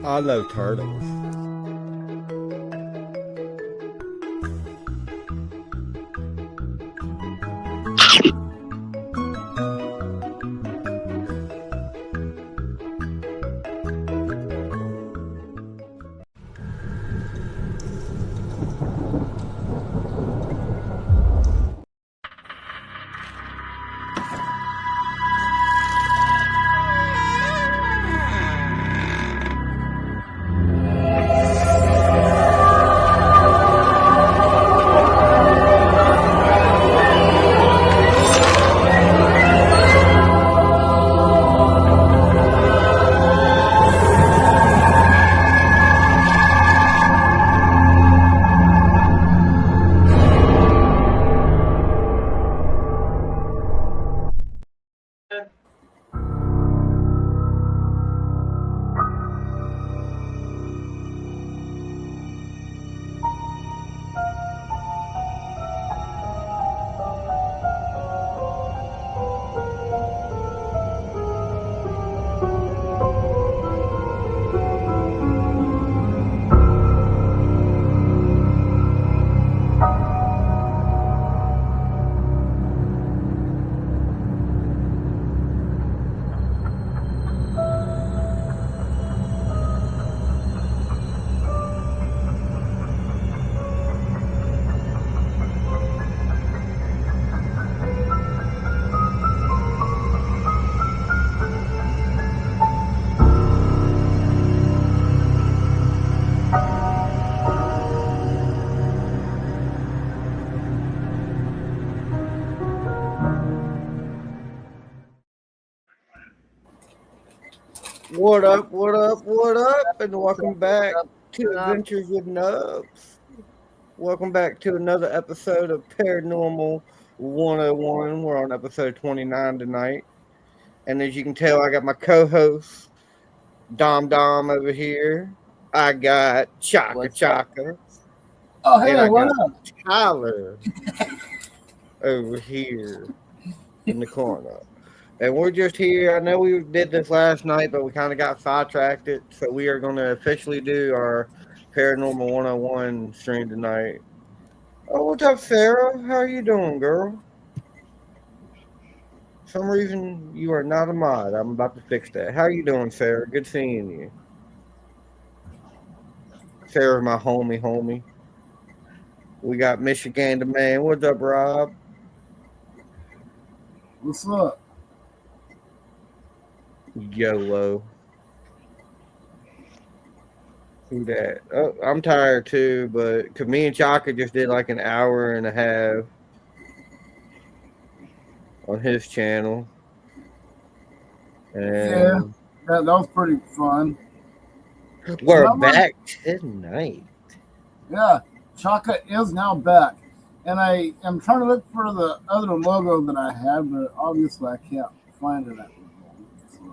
I love turtles. What up, what up, what up, and welcome back to Adventures with Nubs. Welcome back to another episode of Paranormal 101. We're on episode 29 tonight. And as you can tell, I got my co-host, Dom over here. I got Chaka. Oh, hey, and I what got up? Tyler over here in the corner. And we're just here. I know we did this last night, but we kind of got sidetracked. So we are going to officially do our Paranormal 101 stream tonight. Oh, what's up, Sarah? How are you doing, girl? For some reason, you are not a mod. I'm about to fix that. How are you doing, Sarah? Good seeing you. Sarah's my homie. We got Michigan the man. What's up, Rob? What's up? YOLO. Who that? Oh, I'm tired too, but because me and Chaka just did like an hour and a half on his channel. And yeah, that was pretty fun. We're back tonight. Yeah, Chaka is now back. And I am trying to look for the other logo that I had, but obviously I can't find it.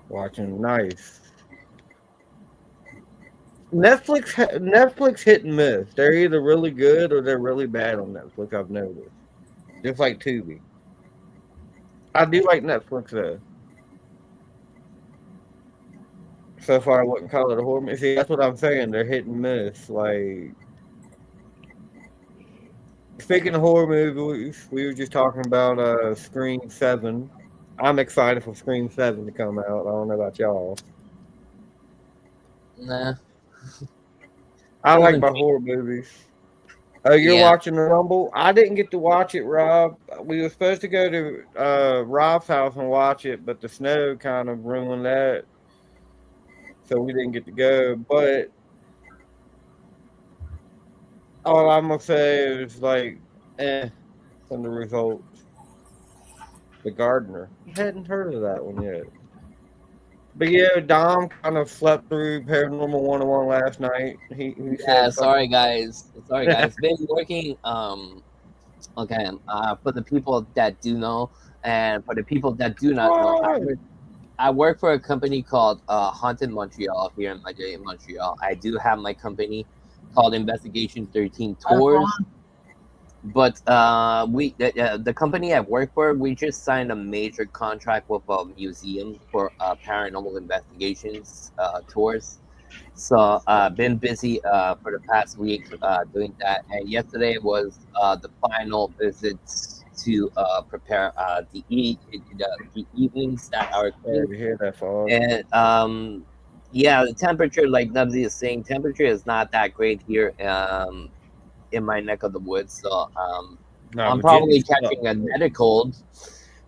Watching nice. Netflix hit and miss. They're either really good or they're really bad on Netflix, I've noticed. Just like Tubi. I do like Netflix though. So far I wouldn't call it a horror movie. See, that's what I'm saying. They're hit and miss. Like, speaking of horror movies, we were just talking about Scream 7. I'm excited for Scream 7 to come out. I don't know about y'all. Nah. I like my horror movies. Oh, you're watching the Rumble? I didn't get to watch it, Rob. We were supposed to go to Rob's house and watch it, but the snow kind of ruined that. So we didn't get to go. But all I'm going to say is, like, from the results. The Gardener. I hadn't heard of that one yet. But yeah, Dom kind of slept through Paranormal 101 last night. He said sorry guys. Been working okay, for the people that do know and for the people that do not know, I work for a company called Haunted Montreal here in Montreal. I do have my company called Investigation 13 Tours. But the company I work for, we just signed a major contract with a museum for paranormal investigations tours. So been busy for the past week doing that, and yesterday was the final visits to prepare the evenings that are Sorry clean. to hear that, Fog. And yeah, the temperature, like Nubsy is saying, temperature is not that great here in my neck of the woods. So Nah, I'm Virginia probably sucks. catching another cold.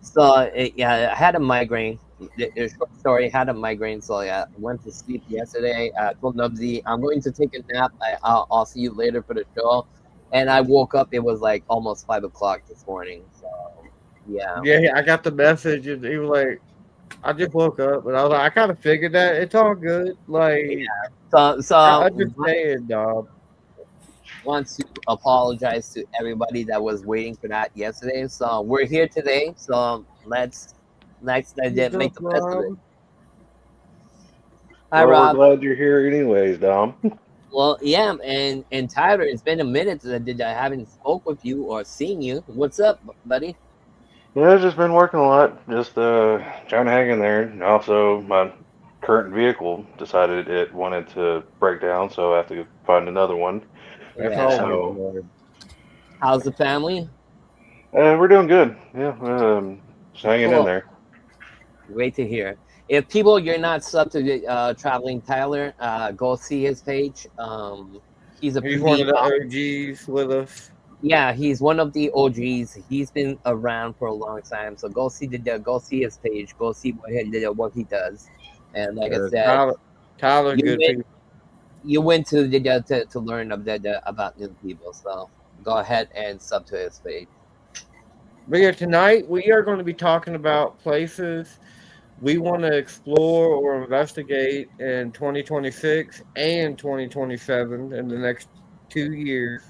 So yeah, I had a migraine. The short story, had a migraine. So yeah, I went to sleep yesterday. Told Nubsy I'm going to take a nap. I'll see you later for the show. And I woke up. It was like almost 5 o'clock this morning. So yeah. Yeah, I got the message, and he was like, I just woke up, and I was like, I kind of figured that. It's all good. Like, So I understand, dog. want to apologize to everybody that was waiting for that yesterday. So we're here today. So let's What's make up, the best of it. Rob? Hi, Well, we're Rob. glad you're here anyways, Dom. Well, yeah, and Tyler, it's been a minute that I haven't spoke with you or seen you. What's up, buddy? Yeah, I've just been working a lot, just trying to hang in there. And also, my current vehicle decided it wanted to break down, so I have to find another one. That's Yeah. always So, hard. How's the family? we're doing good. Yeah, just hanging in Cool. there. Great to hear. If people you're not sub to the traveling Tyler, go see his page. He's a He's one pretty of the OGs with us. yeah, he's one of the OGs. He's been around for a long time. So go see his page. Go see what he does. And like I said, Tyler, you good went people. you went to learn about new people. So go ahead and sub to his page. But yeah, tonight we are going to be talking about places we want to explore or investigate in 2026 and 2027 in the next 2 years,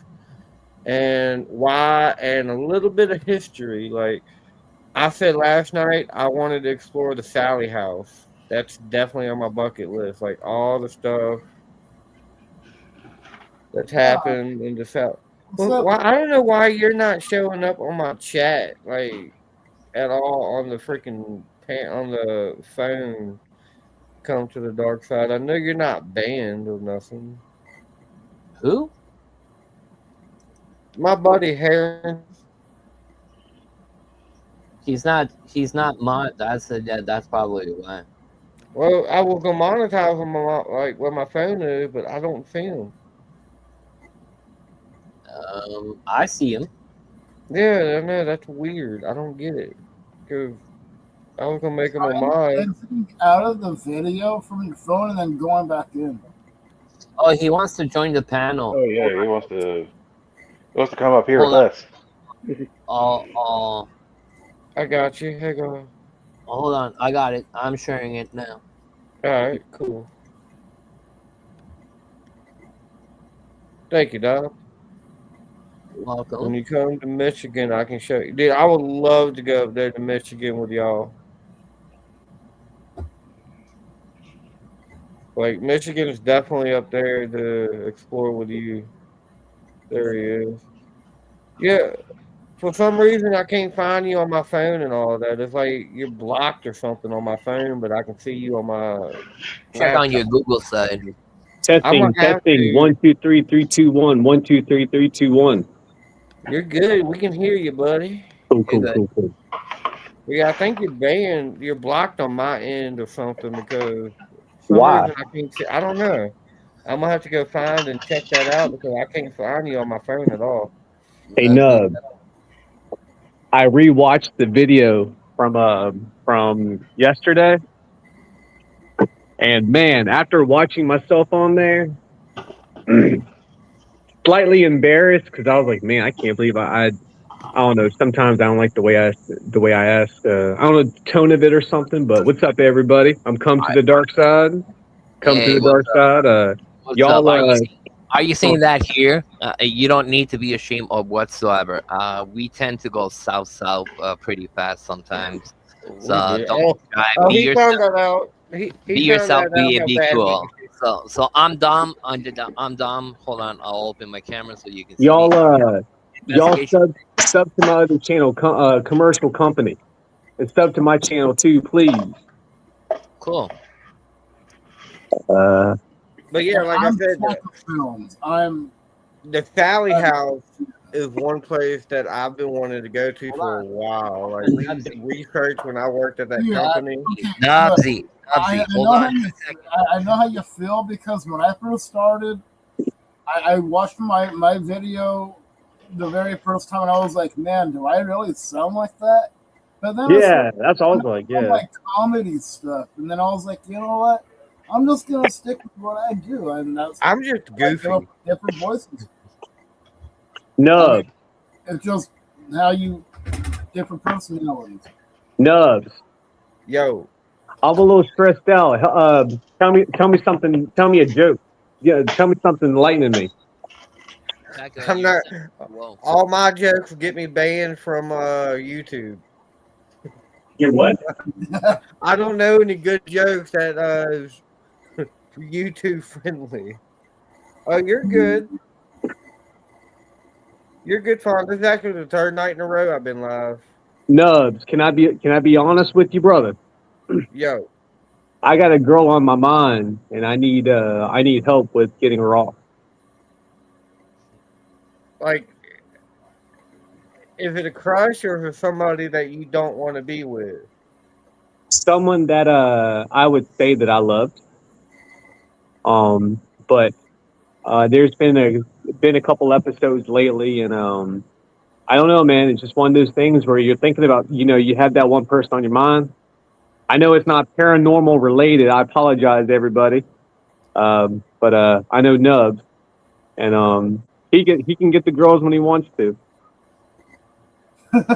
and why, and a little bit of history. Like I said last night, I wanted to explore the Sally House. That's definitely on my bucket list. Like all the stuff that's happened in the South. What's Well, up? why, I don't know why you're not showing up on my chat like at all on the freaking on the phone. Come to the dark side. I know you're not banned or nothing. Who? My buddy Harrington. He's not. He's not that's probably why. Well, I was gonna monetize him on like where my phone is, but I don't see him. I see him. Yeah, I know that's weird. I don't get it because I was gonna make him a Trying mod. exiting out of the video from your phone and then going back in. Oh, he wants to join the panel. Oh yeah, he wants to come up here with Hold on. us. Oh, I got you. Hang on. hold on. I got it. I'm sharing it now. All right, cool. Thank you, Doc. When Welcome. you come to Michigan, I can show you. Dude, I would love to go up there to Michigan with y'all. Like Michigan is definitely up there to explore with you. There he is. Yeah, for some reason I can't find you on my phone and all that. It's like you're blocked or something on my phone, but I can see you on my Check on laptop. your Google side. I'm Testing, gonna have testing. to. 1, 2, 3, 3, 2, 1. 1, 2, 3, 3, 2, 1. You're good. We can hear you, buddy. Cool, You're cool, good. cool, cool. Yeah, I think you're banned. You're blocked on my end or something because for some Why? reason I can't see. I don't know. I'm gonna have to go find and check that out because I can't find you on my phone at all. Hey, That's good. Nub. I rewatched the video from yesterday, and man, after watching myself on there, slightly embarrassed because I was like, man, I can't believe I don't know. Sometimes I don't like the way I ask. I don't know the tone of it or something. But what's up, everybody? I'm come to the dark side. Come to Hey, the dark side. what's Y'all, up? Are you saying that here? You don't need to be ashamed of whatsoever. We tend to go south pretty fast sometimes. We So did. don't try. Oh, Be he yourself. found that out. He Be found yourself. that out how Be bad he cool. can So I'm Dom. I'm Dom. Hold on. I'll open my camera so you can see me. y'all Y'all investigation. sub to my other channel, commercial company, and sub to my channel too, please. Cool. Uh, But yeah, And like I I'm said, Chaka Films. the Sally House is one place that I've been wanting to go to for a while. Like we researched when I worked at that Yeah. company. Okay, Nubsy, I hold know on how you, I know how you feel because when I first started, I watched my video the very first time and I was like, man, do I really sound like that? But then I yeah, started that's all I was like. doing Yeah, like comedy stuff, and then I was like, you know what? I'm just gonna stick with what I do, and that's I'm just I go goofy. for different voices. Nubs, It's just how you different personalities. Nubs. Yo, I'm a little stressed out. Tell me something. Tell me a joke. Yeah, tell me something enlightening me. Chaka, I'm you're not. sounding low. All my jokes get me banned from YouTube. You what? I don't know any good jokes that is YouTube friendly. Oh, you're good. You're good, Fawn. This is actually the third night in a row I've been live. Nubs, can I be honest with you, brother? Yo, I got a girl on my mind, and I need help with getting her off. like, is it a crush or is it somebody that you don't want to be with? Someone that I would say that I loved. But there's been a couple episodes lately, and I don't know, man. It's just one of those things where you're thinking about, you have that one person on your mind. I know it's not paranormal related. I apologize, everybody. But I know Nubs, and he can get the girls when he wants to.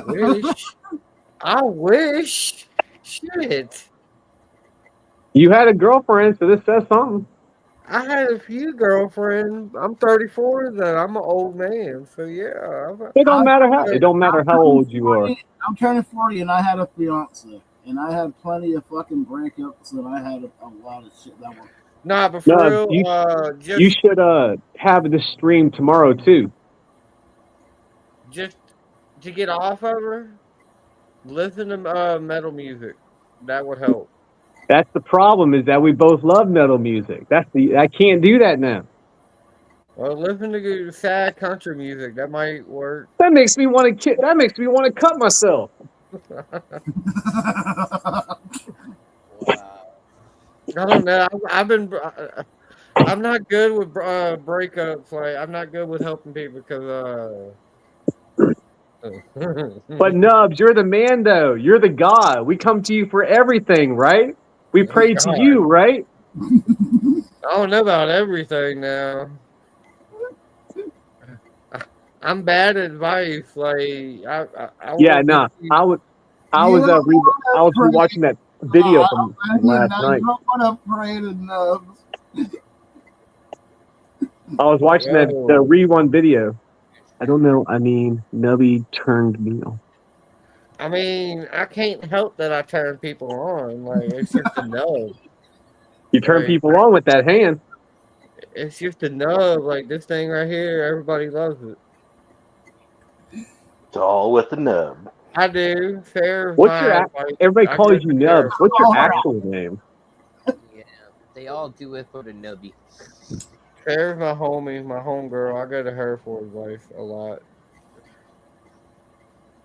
Wish. I wish. Shit. You had a girlfriend, so this says something. I had a few girlfriends. I'm 34, though. I'm an old man. So, yeah. It don't matter how old you are. I'm turning 40, and I had a fiance, and I had plenty of fucking breakups, and I had a lot of shit that was. Nah, but for No, real, you should have this stream tomorrow too. just to get off of her, listen to metal music. That would help. That's the problem, is that we both love metal music. I can't do that now. Well, listen to sad country music. That might work. That makes me want to cut myself. Wow. I don't know. I'm not good with breakups. Like I'm not good with helping people because. But Nubs, you're the man though. You're the god. We come to you for everything, right? We pray to God. you, right? I don't know about everything now. I'm bad at advice. Like I Yeah, no. I was rewatching that video from last night. You don't want to pray to Nubs. I was watching the Whoa. rerun video. I don't know. I mean, Nubby turned me on. I mean, I can't help that I turn people on. Like it's just a nub. You turn Like, people on with that hand. It's just a nub. Like this thing right here, everybody loves it. It's all with the nub. I do. Fair. What's your everybody I calls go you to Nubs. fair. What's your actual name? Yeah, they all do it for the nubby. Fair's my homie, my homegirl. I go to her for advice a lot.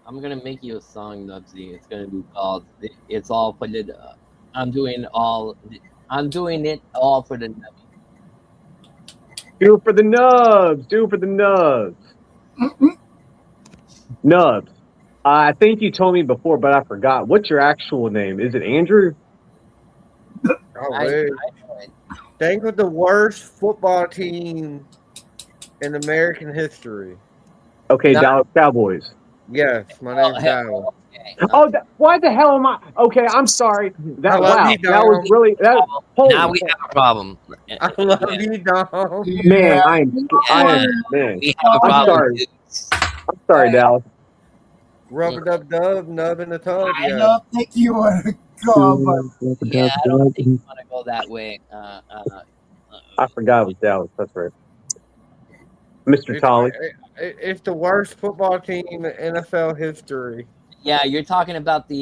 I'm gonna make you a song, Nubsy. It's gonna be called "It's All for the." I'm doing it all for the nubby. Do it for the Nubs. Do it for the Nubs. Nubs. I think you told me before, but I forgot. What's your actual name? Is it Andrew? Oh, think of the worst football team in American history. Okay, Dallas Cowboys. Yes, my name's Dallas. Okay. Oh, why the hell am I? Okay, I'm sorry. I love you, That was Dom. really Now we have a problem. I love you, Dom. Man, I am man. We have a I'm problem. sorry. I'm sorry, Dallas. Rubber dub dub, nub in the tub. I Yeah. don't think you want to go, but Yeah, I don't think you want to go that way. I forgot it was Dallas. That's right. Mr. Tolley. It's the worst football team in NFL history. Yeah, you're talking about the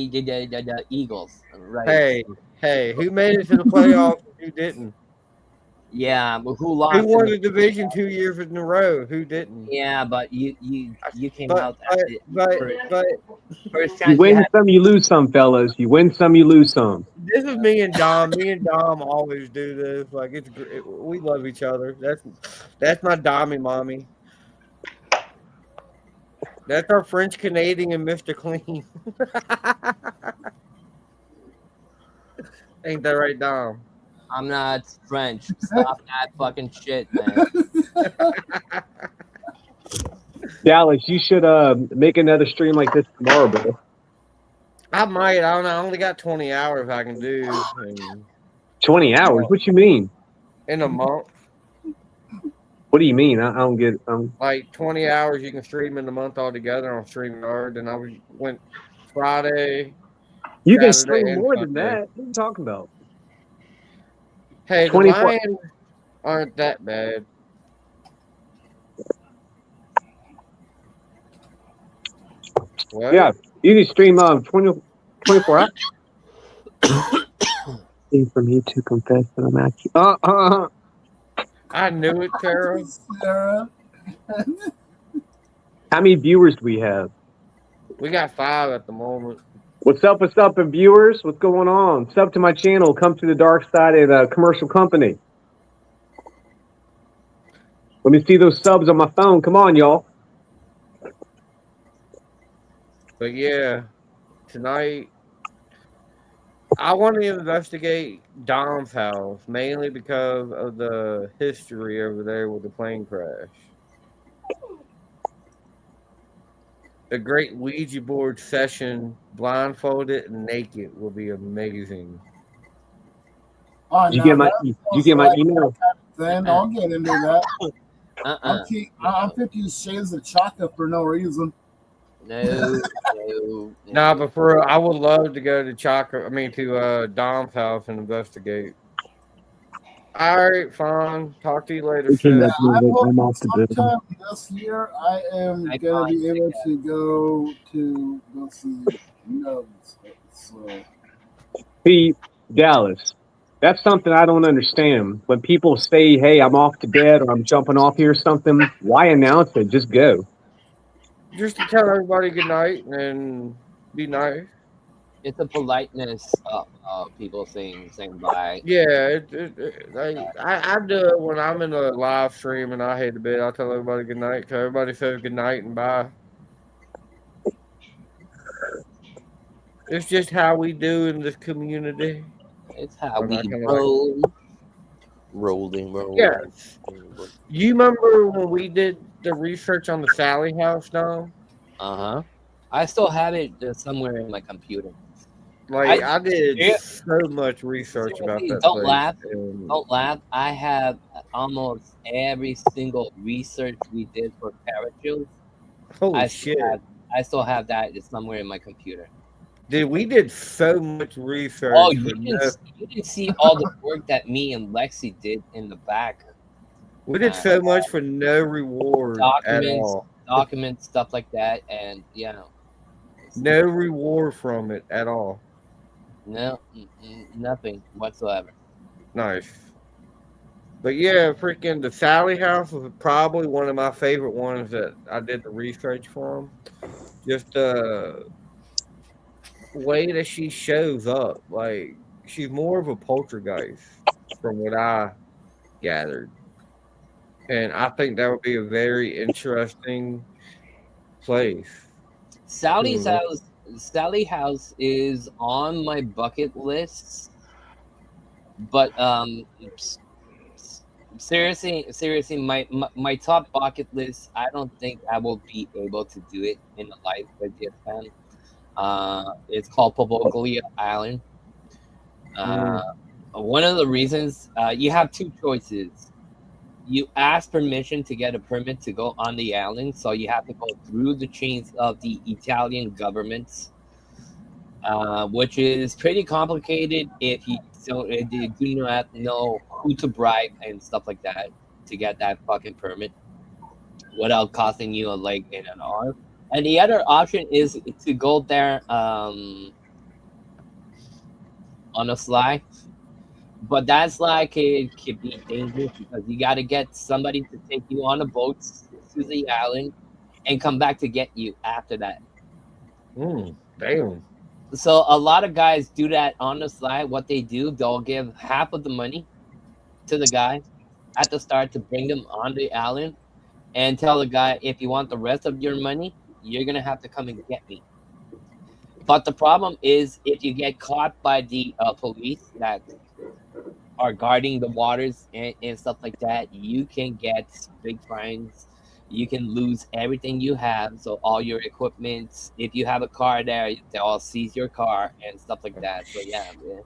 Eagles, right? Hey, who made it to the playoffs and who didn't? Yeah, but who Who lost? won the division 2 years in a row? Who didn't? Yeah, but you came But out at the first You chance you win had. some, you lose some, fellas. You win some, you lose some. this is me and Dom. Me and Dom always do this. Like we love each other. That's my Dommy mommy. That's our French Canadian and Mr. Clean. Ain't that right, Dom? I'm not French. Stop that fucking shit, man. Dallas, you should make another stream like this tomorrow, bro. I might. I don't know. I only got 20 hours I can do 20 hours? What you mean? in a month. What do you mean? I don't get it. Like 20 hours you can stream in the month altogether on StreamYard. And went Friday. You can Saturday, stream and more than Sunday. that. What are you talking about? Hey, the 24 Lions aren't that bad. What? Yeah, you can stream 24 hours. For me to confess that I'm actually. I knew it, Tara. Sarah. How many viewers do we have? We got 5 at the moment. What's up, and viewers? What's going on? Sub to my channel. Come to the dark side of the commercial company. Let me see those subs on my phone. Come on, y'all. But yeah, tonight I want to investigate Dom's house mainly because of the history over there with the plane crash. A great Ouija board session, blindfolded and naked, will be amazing. Oh, Did you no, get my? that Did you sounds get my like email? Then I'll get into that. Uh-uh. I'm 50 shades of chocolate for no reason. No. Nah, but for real, I would love to go to to Dom's house and investigate. All right, fine. Talk to you later, sis. Yeah, I'm off sometime this year I am gonna be able to go see Nubs. So See, Dallas, that's something I don't understand. When people say, "Hey, I'm off to bed," or "I'm jumping off here," or something, why announce it? Just go. Just to tell everybody good night and be nice. It's a politeness of people saying bye. Yeah, I do it when I'm in a live stream and I hate to bed. I'll tell everybody good night. So everybody says good night and bye. It's just how we do in this community. It's how I'm we not gonna roll. Rolling. Yeah. You remember when we did the research on the Sally house, Dom? Uh-huh. I still have it somewhere in my computer. Like I did Yeah. so much research about Seriously, that. don't place. laugh. And Don't laugh. I have almost every single research we did for Parachills. holy shit! I still have that somewhere in my computer. Dude, we did so much research. Oh, for you can see all the work that me and Lexi did in the back. we did so much for no reward at all. Documents, stuff like that, and yeah, No reward from it at all. no, nothing whatsoever. Nice. But yeah, freaking the Sally house was probably one of my favorite ones that I did the research from. Just the way that she shows up. Like, she's more of a poltergeist from what I gathered. And I think that would be a very interesting place. Sally's house is on my bucket list, but seriously, my top bucket list, I don't think I will be able to do it in a live video fan. It's called Povoglia Island. One of the reasons you have two choices. You ask permission to get a permit to go on the island, so you have to go through the chains of the Italian government, which is pretty complicated if you do not know who to bribe and stuff like that to get that fucking permit. without costing you a leg and an arm. And the other option is to go there on a slide, but that slide could be dangerous because you got to get somebody to take you on a boat to the island and come back to get you after that. Damn. So a lot of guys do that on the slide. What they do, they'll give half of the money to the guy at the start to bring them on the island and tell the guy, if you want the rest of your money, you're gonna have to come and get me. But the problem is, if you get caught by the police that are guarding the waters and stuff like that, you can get big fines. You can lose everything you have, so all your equipment. If you have a car there, they'll seize your car and stuff like that. So yeah, man.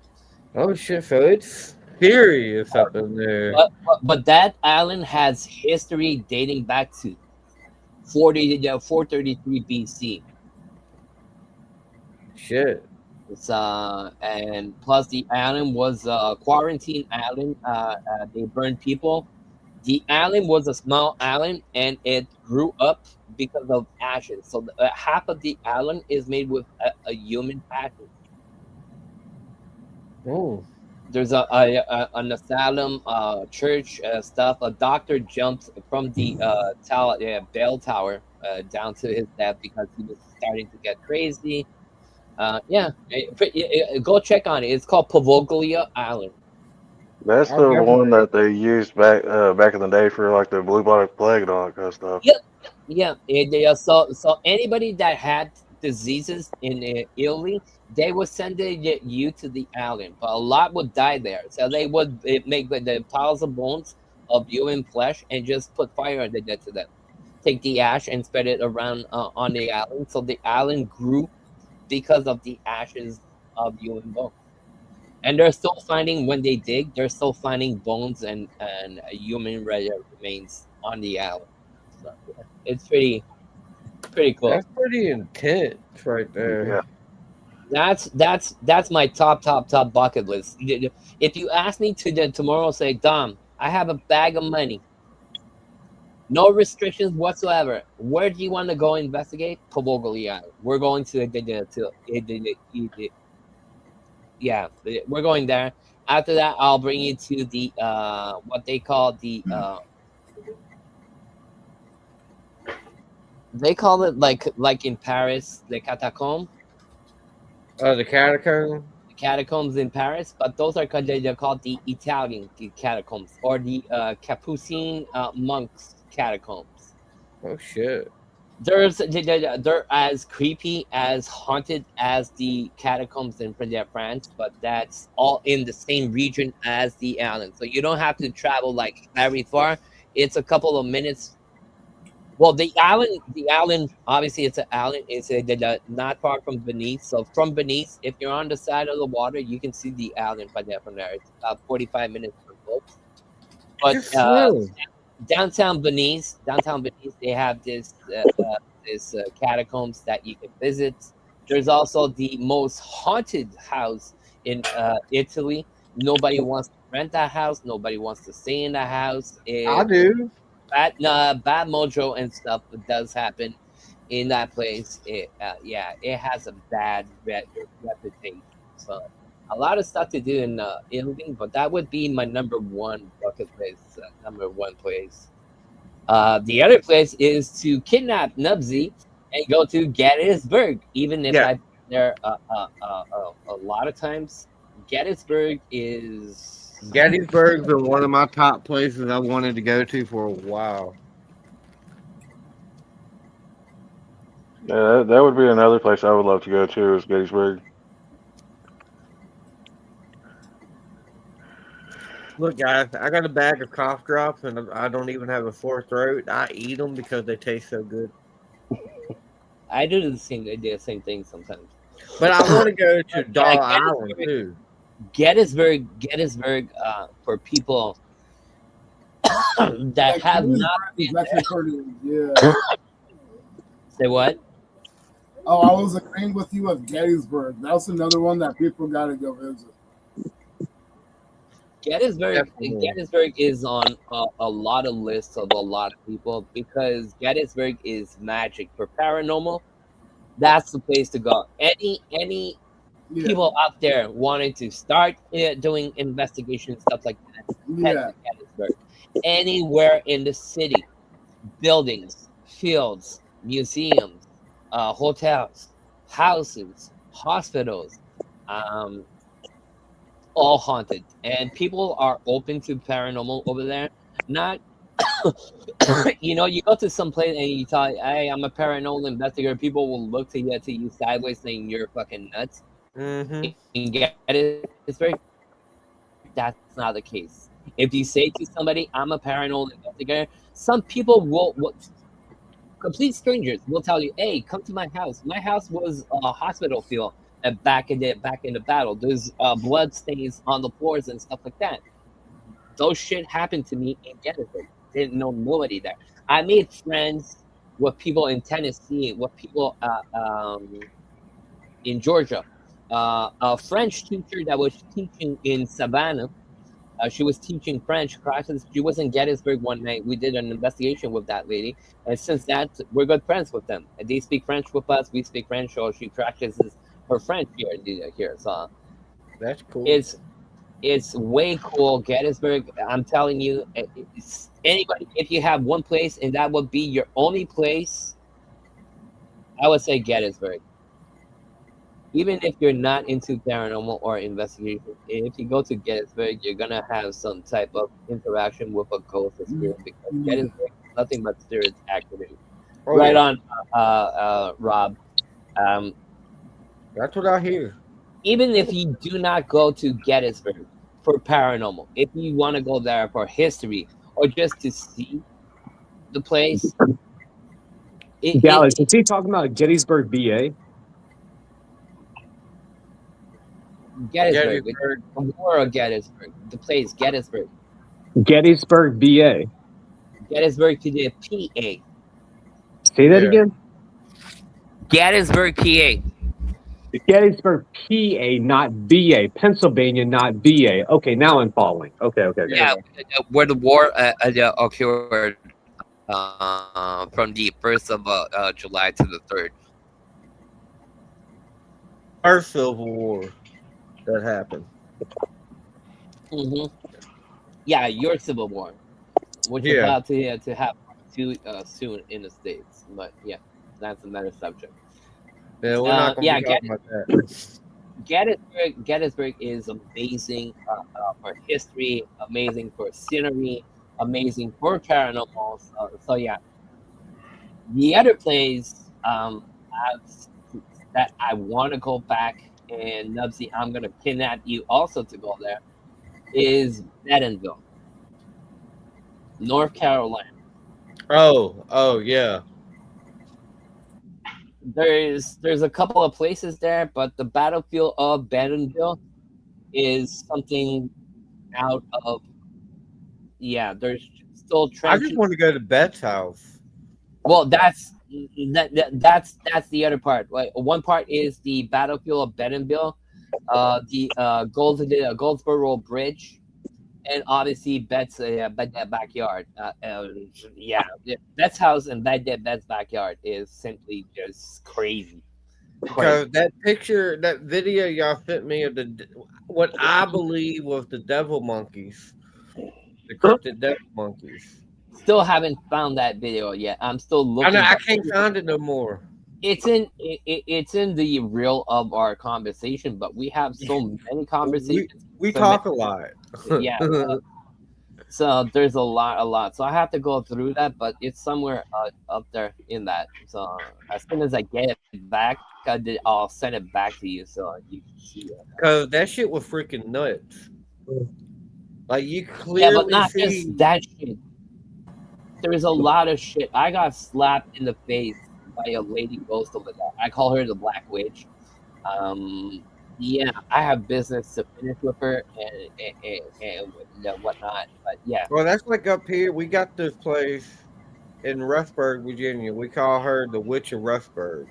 Oh shit! So it's serious up in there. But that island has history dating back to 433 BC. Shit. It's and plus the island was a quarantine island. They burned people. The island was a small island, and it grew up because of ashes. So half of the island is made with a human ashes. Oh. There's an asylum, church stuff. A doctor jumped from the tower, bell tower, down to his death because he was starting to get crazy. Go check on it. It's called Pavoglia Island. That's I'll the definitely. one that they used back in the day for like the bubonic plague and all that kind of stuff. Yep. Yeah. So anybody that had diseases in Italy, they would send you to the island, but a lot would die there. So they would make the piles of bones of human flesh and just put fire under there to them. Take the ash and spread it around on the island. So the island grew because of the ashes of human bones. And they're still finding when they dig, they're still finding bones and human remains on the island. So yeah, it's pretty cool. That's pretty intense, right there. Yeah. That's my top bucket list. If you ask me to tomorrow, say Dom, I have a bag of money, no restrictions whatsoever. Where do you want to go investigate? Pobogoli Island. We're going yeah, we're going there. After that, I'll bring you to the what they call they call it like in Paris, the catacomb. The catacomb. The catacombs in Paris, but those are they're called the Italian catacombs or the Capuchin monks catacombs. Oh shit. They're as creepy as haunted as the catacombs in France, but that's all in the same region as the island. So you don't have to travel like very far. It's a couple of minutes. Well, the island, obviously, it's an island. It's not far from Venice. So from Venice, if you're on the side of the water, you can see the island from there. It's about 45 minutes from boat. But Just slow. downtown Venice, they have this catacombs that you can visit. There's also the most haunted house in Italy. Nobody wants to rent that house. Nobody wants to stay in that house. I do. Bad mojo and stuff does happen in that place. It has a bad reputation. So a lot of stuff to do in Italy, but that would be my number one bucket list. Number one place. The other place is to kidnap Nubsy and go to Gettysburg. Even if Yeah. I've been there a lot of times, Gettysburg is. Gettysburg's been one of my top places I wanted to go to for a while. Yeah, that would be another place I would love to go to is Gettysburg. Look, guys, I got a bag of cough drops, and I don't even have a sore throat. I eat them because they taste so good. I do the same thing sometimes. But I want to go to Doll Yeah, Island too. Gettysburg, for people that have not been That's there. recording. Yeah. Say what? Oh, I was agreeing with you with Gettysburg. That's another one that people got to go visit. Definitely. Gettysburg is on a lot of lists of a lot of people because Gettysburg is magic for paranormal. That's the place to go. Any Yeah, people out there wanting to start doing investigation stuff like that, head yeah, to Gettysburg. Anywhere in the city, buildings, fields, museums, hotels, houses, hospitals, um, all haunted, and people are open to paranormal over there. Not, you go to some place and you tell, "Hey, I'm a paranormal investigator." People will look to you sideways, saying you're fucking nuts. Mm-hmm. In Gettysburg, that's not the case. If you say to somebody, "I'm a paranormal investigator," some people will complete strangers will tell you, "Hey, come to my house. My house was a hospital field back in the battle. There's blood stains on the floors and stuff like that." Those shit happened to me in Gettysburg. Didn't know nobody there. I made friends with people in Tennessee, with people in Georgia. A French teacher that was teaching in Savannah. She was teaching French classes. She was in Gettysburg one night. We did an investigation with that lady, and since that, we're good friends with them. And they speak French with us. We speak French, so she practices her French here. So That's cool. it's it's way cool. Gettysburg. I'm telling you, anybody. If you have one place and that would be your only place, I would say Gettysburg. Even if you're not into paranormal or investigation, if you go to Gettysburg, you're gonna have some type of interaction with a ghost or spirit because yeah. Gettysburg is nothing but spirit activity. Oh Right yeah. on, Rob. Um, That's what I hear. Even if you do not go to Gettysburg for paranormal, if you want to go there for history or just to see the place, Dallas, is he talking about Gettysburg, VA? Gettysburg, Gettysburg. war of Gettysburg, the place Gettysburg, Gettysburg, VA. Gettysburg to the PA, Say that Yeah. again. Gettysburg, PA. Gettysburg, PA, not VA. Pennsylvania, not VA. Okay, now I'm following. Okay, okay, okay. Yeah, Yeah. where the war occurred from the 1st of July to the 3rd. First Civil War that happened. Hmm. Yeah, your Civil War, which is Yeah. about to happen soon in the States. But yeah, that's another subject. Yeah, we're not gonna be Yeah, talking about that. Gettysburg is amazing for history, amazing for scenery, amazing for paranormal. So yeah, the other place I've, that I want to go back, and Nubsy, I'm gonna kidnap you also to go there, is Bentonville, North Carolina. Oh yeah. There's a couple of places there, but the battlefield of Bentonville is something out of, yeah. There's still I just trenches. want to go to Beth's house. Well, that's the other part. Like one part is the battlefield of Bentonville, the Goldsboro Bridge, and obviously Bet's backyard. Yeah, Bet's house and Bet's backyard is simply just crazy, Because crazy. that picture, that video y'all sent me of what I believe was the devil monkeys, the cryptid devil monkeys. Still haven't found that video yet. I'm still I know looking, I but can't find it no more. it's in the reel of our conversation. But we have so many We conversations. we So many, talk a lot. yeah. So there's a lot. So I have to go through that, but it's somewhere up there in that. So as soon as I get it back, I'll send it back to you so you can see it. Cause that shit was freaking nuts. Like you Yeah, but clearly not see. just that shit. There's a lot of shit. I got slapped in the face by a lady ghost over there. I call her the Black Witch. Um, yeah, I have business to finish with her and whatnot. But yeah, Well, that's like up here. We got this place in Rustburg, Virginia. We call her the Witch of Rustburg.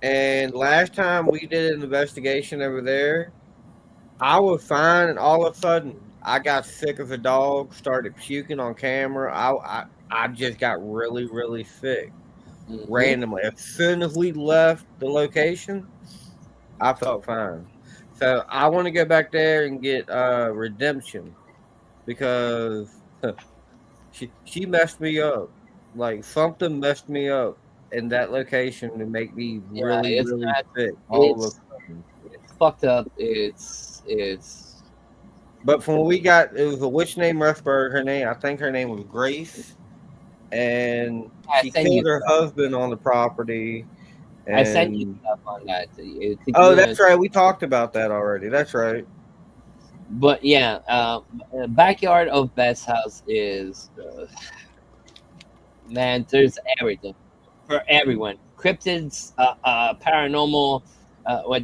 And last time we did an investigation over there, I was fine, and all of a sudden, I got sick as a dog, started puking on camera. I just got really, really sick Mhm. randomly. As soon as we left the location, I felt fine. So I want to go back there and get redemption because she messed me up. Like something messed me up in that location to make me Yeah, really, it's really not. sick all of It's a sudden. it's fucked up. It's. But from what we got, it was a witch named Ruthberg. I think her name was Grace, and I she send you killed her stuff. husband on the property. I sent you And stuff on that to oh, you. that's right, we talked about that already. That's right. But yeah, backyard of Beth's house is man. There's everything for everyone. Cryptids, paranormal,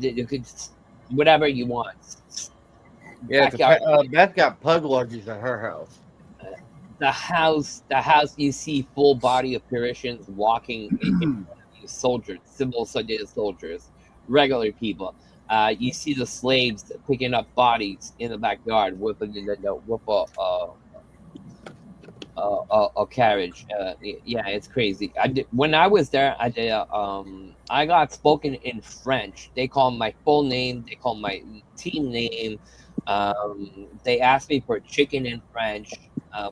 you could, whatever you want. Yeah, Backyard. Beth got pug lodges at her house. Uh, the house. You see full body apparitions walking in front of you. Soldiers, civil soldiers, regular people. You see the slaves picking up bodies in the backyard with a carriage. Yeah, it's crazy. When I was there, I got spoken in French. They called my full name. They called my team name. They asked me for chicken in French,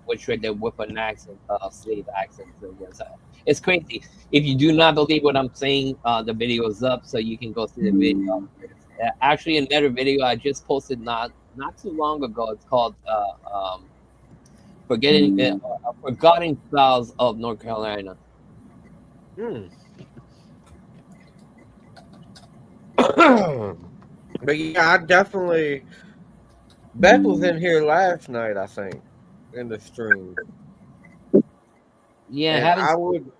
which they with an accent, slave accent. So yes, it's crazy. If you do not believe what I'm saying, the video is up, so you can go see the video. Actually, another video I just posted not too long ago. It's called Forgotten Styles of North Carolina. Hmm. But yeah, I definitely. Beth was in here last night, I think, in the stream, Yeah, and I haven't would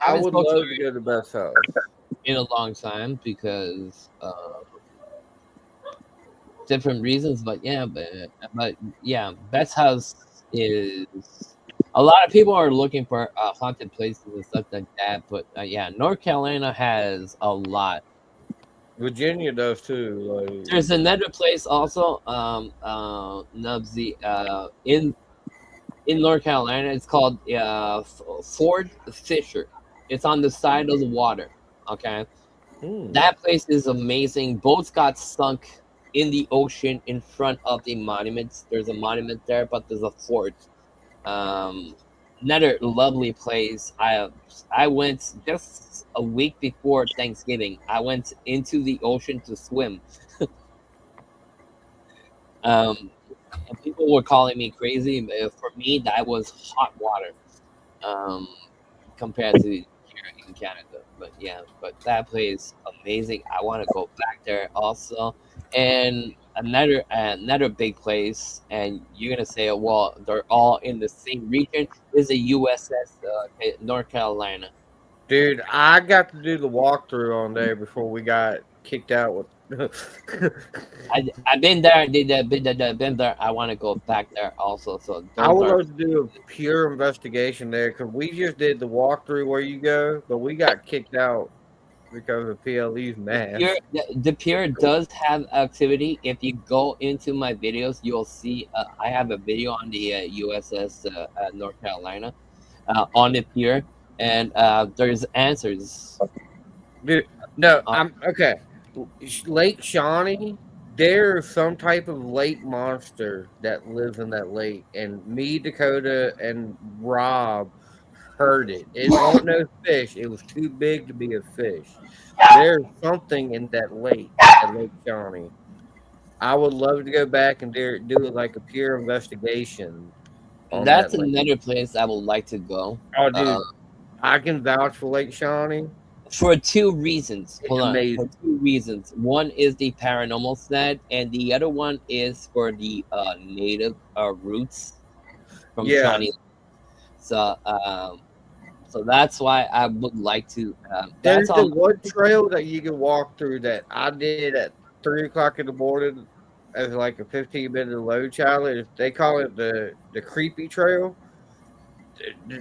spoken to love to her go to Beth's house. in a long time because different reasons. But yeah, Beth's house is. A lot of people are looking for haunted places and stuff like that. But yeah, North Carolina has a lot. Virginia does too. Like, There's another place also, Nubsy, in North Carolina. It's called Ford Fisher. It's on the side of the water. Okay, hmm. that place is amazing. Boats got sunk in the ocean in front of the monuments. There's a monument there, but there's a fort. Um, Another lovely place. I went just a week before Thanksgiving. I went into the ocean to swim. Um, and people were calling me crazy. For me, that was hot water um, compared to here in Canada. But yeah, but that place amazing. I want to go back there also. And another big place, and you're gonna say, well, they're all in the same region. Is the USS North Carolina. Dude, I got to do the walkthrough on there before we got kicked out with. I've been there. Been there. I want to go back there also. So I those would are. love to do a pure investigation there because we just did the walkthrough where you go, but we got kicked out because of PLE's math. The pier does have activity. If you go into my videos, you'll see I have a video on the USS North Carolina on the pier, and there's answers. Dude, no, Uh, I'm okay. Lake Shawnee, there's some type of lake monster that lives in that lake, and me, Dakota, and Rob heard it. It wasn't no fish. It was too big to be a fish. There's something in that lake at Lake Shawnee. I would love to go back and do like a pure investigation on that's that lake. another place I would like to go. Oh, Uh, dude, I can vouch for Lake Shawnee. for two reasons. It's Hold on. For amazing. two reasons. One is the paranormal set, and the other one is for the native roots from Yeah, Shawnee. So, so that's why I would like to. That's there's the all. one trail that you can walk through that I did at 3 o'clock in the morning as like a 15-minute load challenge. They call it the creepy trail.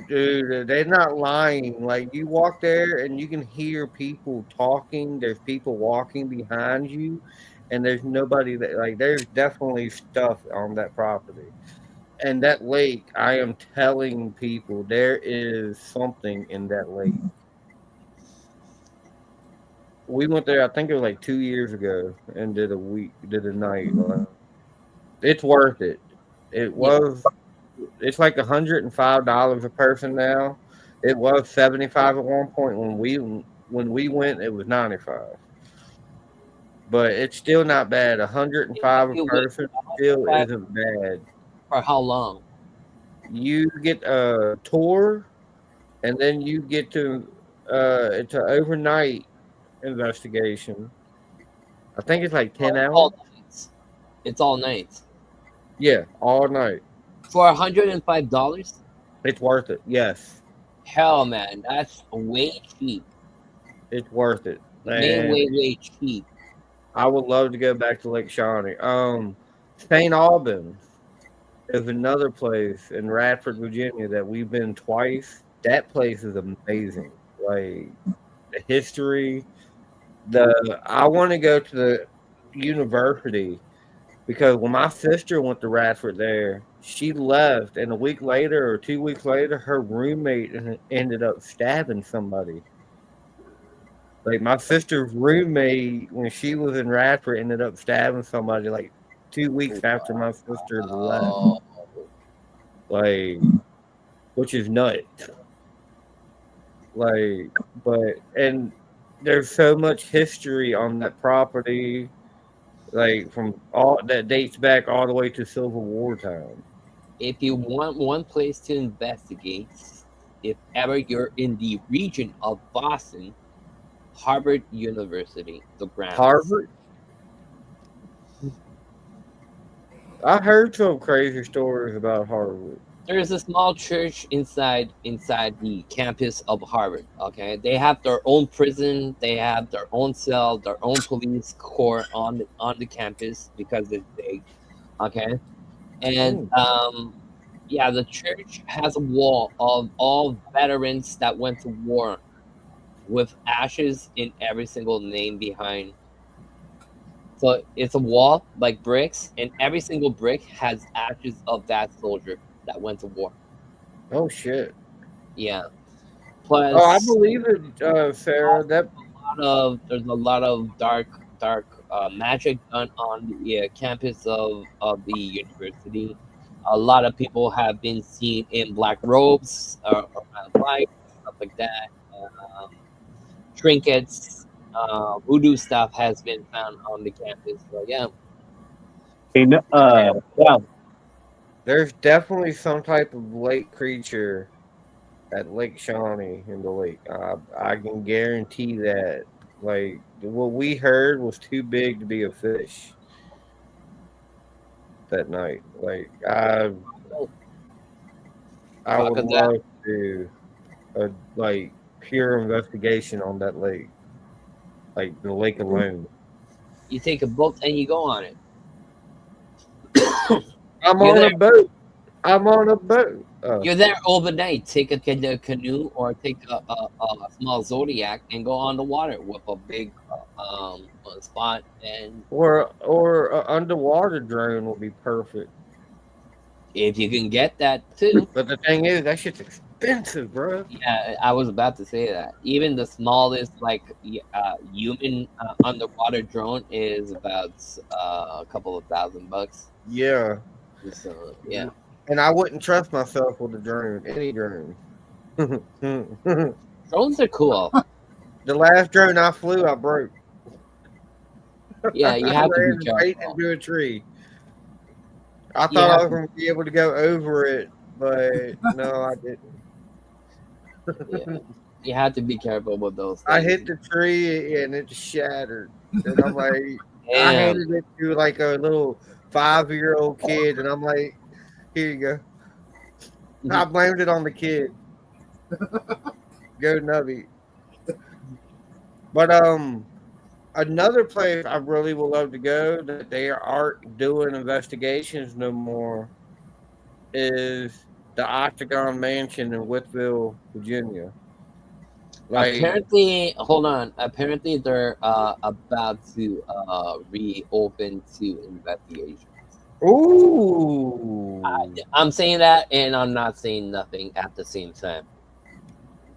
Dude, they're not lying. Like you walk there and you can hear people talking. There's people walking behind you, and there's nobody that like. There's definitely stuff on that property, and that lake. I am telling people there is something in that lake. We went there. I think it was like 2 years ago, and did a night. It's worth it. It Yeah. was. It's like $105 a person now. It was 75 at one point when we went. It was 95, but it's still not bad. If 105 a you wait person still for isn't bad. for how long? You get a tour, and then you get to. It's an overnight investigation. I think it's like 10 hours. All nights. It's all nights Yeah, all night. for $105. It's worth it. Yes, Hell, man, that's way cheap. it's worth it. And Way cheap. I would love to go back to Lake Shawnee. St. Albans is another place in Radford, Virginia that we've been twice. That place is amazing. Like the history, I want to go to the university because when my sister went to Radford there, she left, and a week later or 2 weeks later, her roommate ended up stabbing somebody. Like my sister's roommate, when she was in Radford, ended up stabbing somebody like 2 weeks after my sister left. Oh, Like, which is nuts. Like, and there's so much history on that property, like from all that dates back all the way to Civil War time. if you want one place to investigate, if ever you're in the region of Boston, Harvard University, the grounds. Harvard. I heard some crazy stories about Harvard. There's a small church inside the campus of Harvard. Okay, they have their own prison, they have their own cell, their own police corps on the campus because it's big. Okay, and yeah, the church has a wall of all veterans that went to war, with ashes in every single name behind. So it's a wall like bricks, and every single brick has ashes of that soldier that went to war. Oh shit! Yeah. Oh, I Plus, believe it, Sarah. That there's a lot of dark magic done on the campus of the university. A lot of people have been seen in black robes around light, stuff like that. Trinkets, voodoo stuff has been found on the campus. So yeah, Yeah, there's definitely some type of lake creature at Lake Shawnee in the lake. I can guarantee that. Like what we heard was too big to be a fish that night. Like I would Fuck that. love to like pure investigation on that lake, like the lake alone. You take a boat and you go on it. I'm You're on there. a boat. I'm on a boat. You're there overnight. Take a canoe or take a small Zodiac and go on the water with a big spot. And Or a underwater drone would be perfect. if you can get that too, But the thing is, that shit's expensive, bro. yeah, I was about to say that. Even the smallest human underwater drone is about a couple of $1,000. Yeah, So yeah, and I wouldn't trust myself with a drone, any drone. The drones are cool. last drone I flew, I broke. Yeah, you I have to ran be right careful. into a tree. I You thought I have was going to be able to go over it, but no, I didn't. Yeah, you have to be careful with those things. I hit the tree and it shattered. And I'm like, I Damn. handed it to like a little 5-year-old kid, and I'm like, here you go. I blamed it on the kid. Go Nubby. But another place I really would love to go that they aren't doing investigations no more is the Octagon Mansion in Whitville, Virginia. Like, Apparently, hold on. Apparently, they're about to reopen to investigation. ooh, I'm saying that, and I'm not saying nothing at the same time.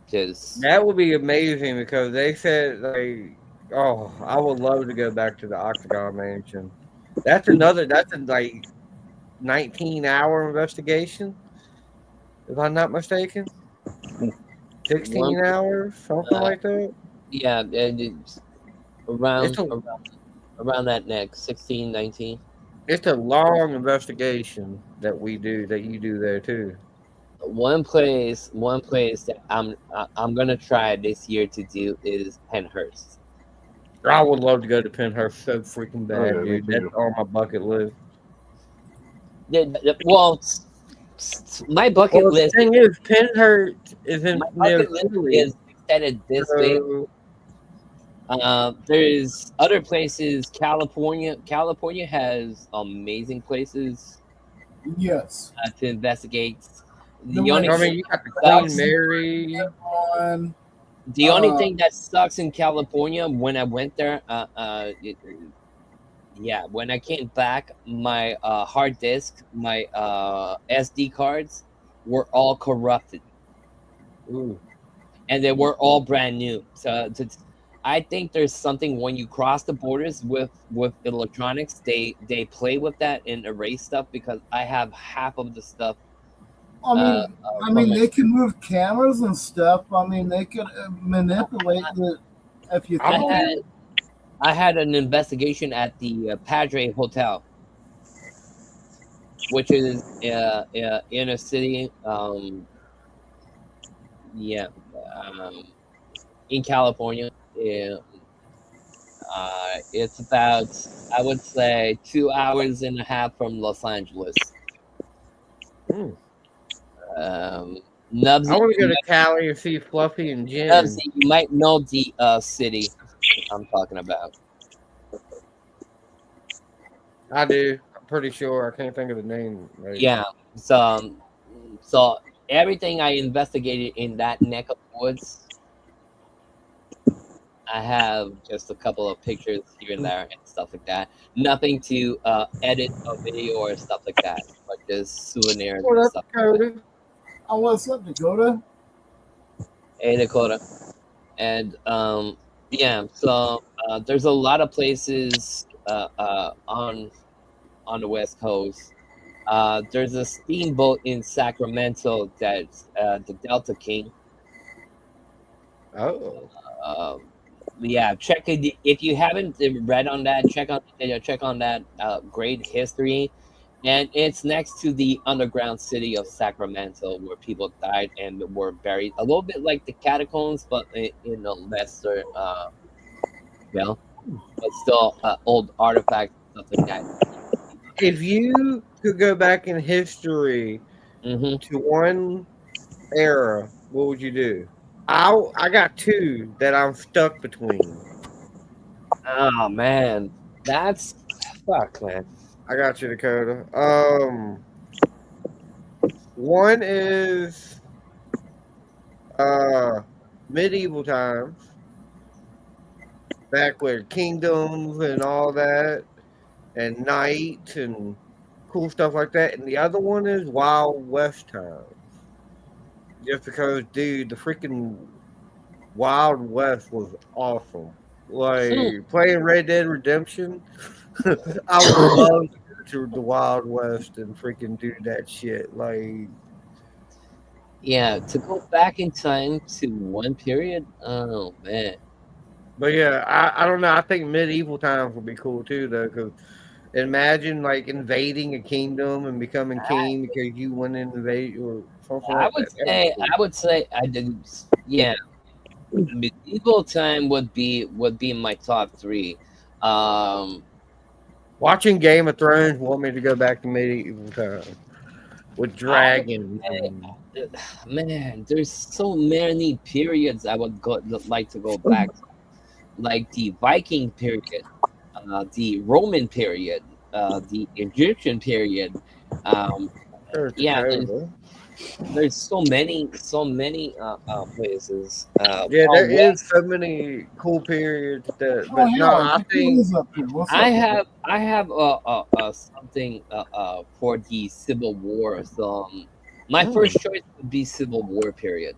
Because that would be amazing because they said like, oh, I would love to go back to the Octagon Mansion. That's another. That's a like 19-hour investigation, if I'm not mistaken. one, 16 hours, something uh, like that. yeah, and it's It's around a around that next 16, 19. it's a long investigation that we do that you do there too. One place that I'm gonna try this year to do is Penhurst. I would love to go to Penhurst so freaking Oh bad, yeah, me dude. That's too. on my bucket list. Well, my bucket Well, the list thing is, Penhurst is my in near bucket list Philly, is extended this big. so There's other places. California has amazing places Yes. to investigate. The The one only I thing mean, you got the that Queen sucks, Mary. on. the only thing that sucks in California when I went there, yeah, when I came back, my hard disk, my SD cards were all corrupted, Ooh, and they were all brand new. So I think there's something when you cross the borders with electronics, they play with that and erase stuff because I have half of the stuff I uh, mean, from my. they can move cameras and stuff. I mean, they could manipulate the if you I I think. had believe. I had an investigation at the Padre Hotel, which is in a city, yeah, um, in California. Yeah, it's about, I would say, 2 hours and a half from Los Angeles. Hmm. Um, I Nubsy, want to go to Cali and see Fluffy and Nubsy, Jen. you might know the city I'm talking about. I do. I'm pretty sure. I can't think of the name right Yeah. now. So everything I investigated in that neck of the woods, I have just a couple of pictures here and there and stuff like that. Nothing to edit a video or stuff like that, but just souvenirs What and up, stuff like that. Dakota? Oh, what's up, Dakota? Hey, Dakota. And yeah, so there's a lot of places on the West Coast. There's a steamboat in Sacramento that's the Delta King. Oh, Um, yeah, check it if you haven't read on that. Check on that great history, and it's next to the underground city of Sacramento, where people died and were buried, a little bit like the catacombs, but in a lesser, well, but still old artifacts and stuff like that. if you could go back in history Hmm. to one era, what would you do? I got two that I'm stuck between. Oh man, that's fuck, man. I got you, Dakota. One is uh medieval times, back where kingdoms and all that, and knights and cool stuff like that. And the other one is Wild West times. Just because, dude, the freaking Wild West was awesome. Hmm. Like playing Red Dead Redemption, I would love to go to the Wild West and freaking do that shit. Like, Yeah, to go back in time to one period. Oh man. but yeah, I don't know. I think medieval times would be cool too, though, because imagine like invading a kingdom and becoming king because you went and invade or something I like would that. That'd be say cool. I would say I did. Yeah, medieval time would be my top three. Um, Watching Game of Thrones want me to go back to medieval times with I would dragons say, and man, there's so many periods I would like to go back to, like the Viking period, the Roman period, the Egyptian period. Um, Earth yeah, Dakota. There's so many places. Yeah, Far there is west. so many cool periods that, Oh but no, hell, I check think Liz up here. What's I up? have something for the Civil War. So my first choice would be Civil War period.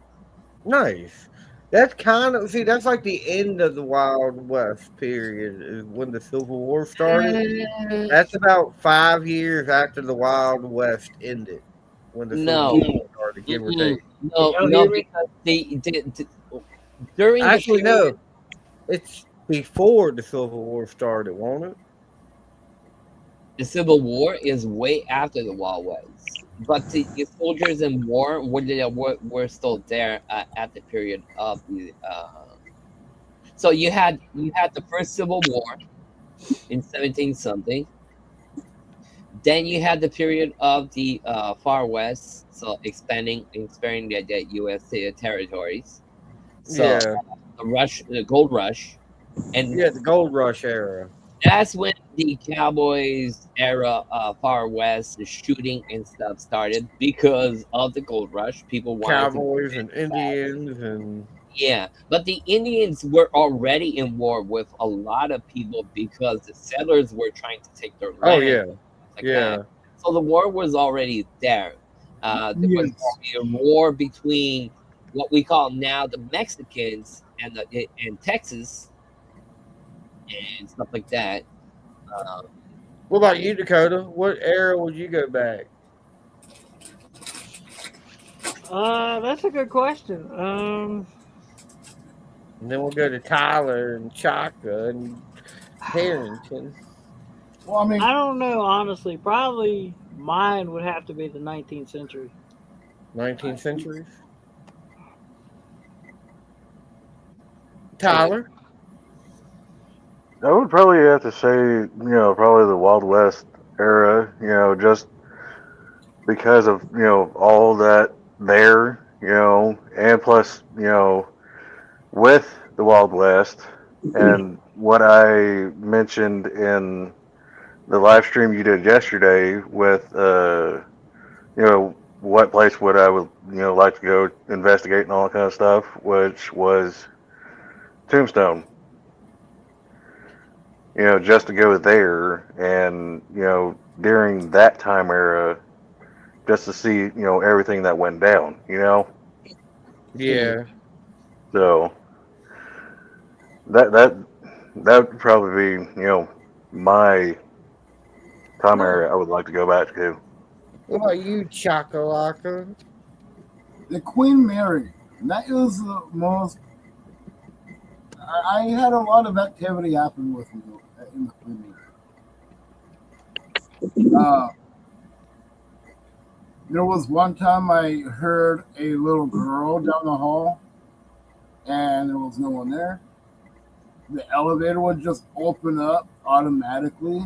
nice. That's kind of see. That's like the end of the Wild West period is when the Civil War started. That's about 5 years after the Wild West ended, when the Civil No, War started, give or mm-mm, take. Can no, y'all no, hear me? because during the Actually, period. no. It's before the Civil War started, won't it? The Civil War is way after the Wild West, but the soldiers in war were still there at the period of the. So you had the first Civil War in 17 something. Then you had the period of the Far West, so expanding the U.S. territories. So Yeah, the gold rush, and yeah, the Gold Rush era. that's when the Cowboys era, Far West, the shooting and stuff started because of the gold rush. People wanted to, Cowboys and Indians and yeah. But the Indians were already in war with a lot of people because the settlers were trying to take their oh land, yeah, like that. yeah, So the war was already there. There was Yes. a war between what we call now the Mexicans and Texas and stuff like that. Uh, what about you, Dakota? What era would you go back? That's a good question. And then we'll go to Tyler and Chaka and Harrington. Well, I mean, I don't know honestly. Probably mine would have to be the 19th century. 19th centuries. okay. Tyler. I would probably have to say, probably the Wild West era, just because of, all that there, and plus, with the Wild West and what I mentioned in the live stream you did yesterday with, what place would I would, like to go investigate and all that kind of stuff, which was Tombstone. Just to go there and, during that time era, just to see, everything that went down. Yeah. So that would probably be, my time Nice. area I would like to go back to. What about you, Chakalaka? the Queen Mary. That is the most. I had a lot of activity happen with me in the Queen Mary. There was one time I heard a little girl down the hall, and there was no one there. The elevator would just open up automatically,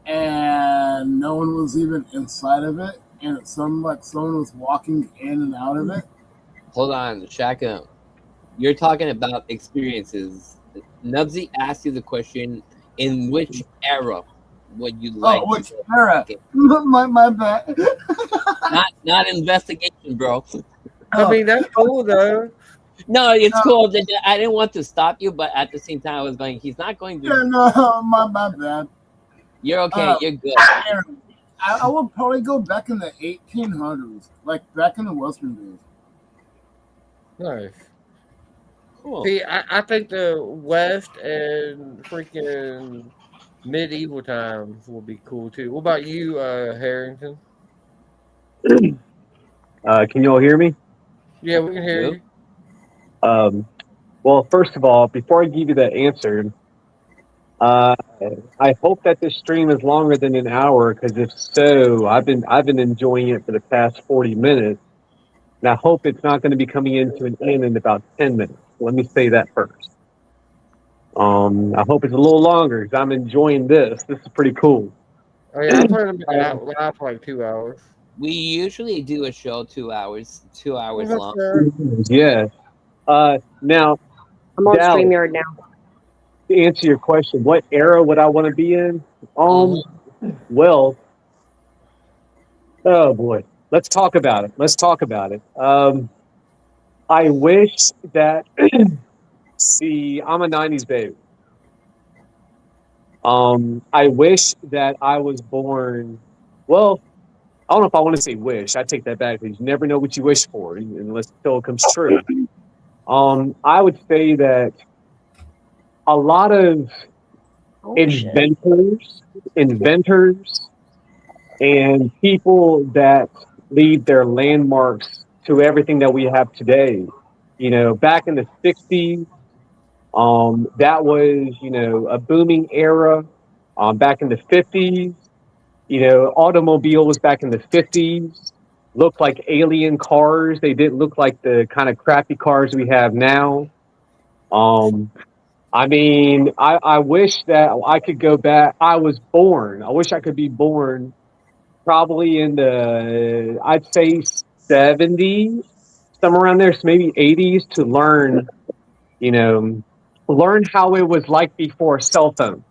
and no one was even inside of it, and it sounded like someone was walking in and out of it. Hold on, Shaka. You're talking about experiences. Nubsy asked you the question: in which era would you like Oh, to which go era? back in? My bad. Not investigation, bro. I Oh, mean, that's cool though. No, it's no, cool. I didn't want to stop you, but at the same time, I was going. He's not going yeah, to. no, my bad. You're okay. Uh, You're good. Aaron, I would probably go back in the 1800s, like back in the Western days. Nice. Cool. See, I think the West and freaking medieval times will be cool too. What about you, Harrington? Can you all hear me? Yeah, we can hear Yep. you. Um, well, first of all, before I give you that answer, uh, I hope that this stream is longer than an hour, because if so, I've been enjoying it for the past 40 minutes, and I hope it's not going to be coming into an end in about 10 minutes. Let me say that first. I hope it's a little longer because I'm enjoying this. This is pretty cool. Oh yeah, I plan to be out live for like 2 hours. We usually do a show 2 hours, 2 hours Well, that's long. fair. Yeah. Now, I'm on Dallas, StreamYard now. to answer your question, what era would I want to be in? Mhm. Well, oh boy. let's talk about it. Let's talk about it. I wish that see, I'm a '90s baby. I wish that I was born. Well, I don't know if I want to say wish. I take that back because you never know what you wish for unless until it comes true. I would say that a lot of Oh shit. inventors, and people that leave their landmarks to everything that we have today. You know, back in the '60s, that was a booming era. Back in the '50s, automobile was back in the '50s. Looked like alien cars. They didn't look like the kind of crappy cars we have now. Um, I mean, I wish that I could go back. I was born. I wish I could be born probably in the, I'd say, '70s, somewhere around there, so maybe '80s, to you know, learn how it was like before a cell phone,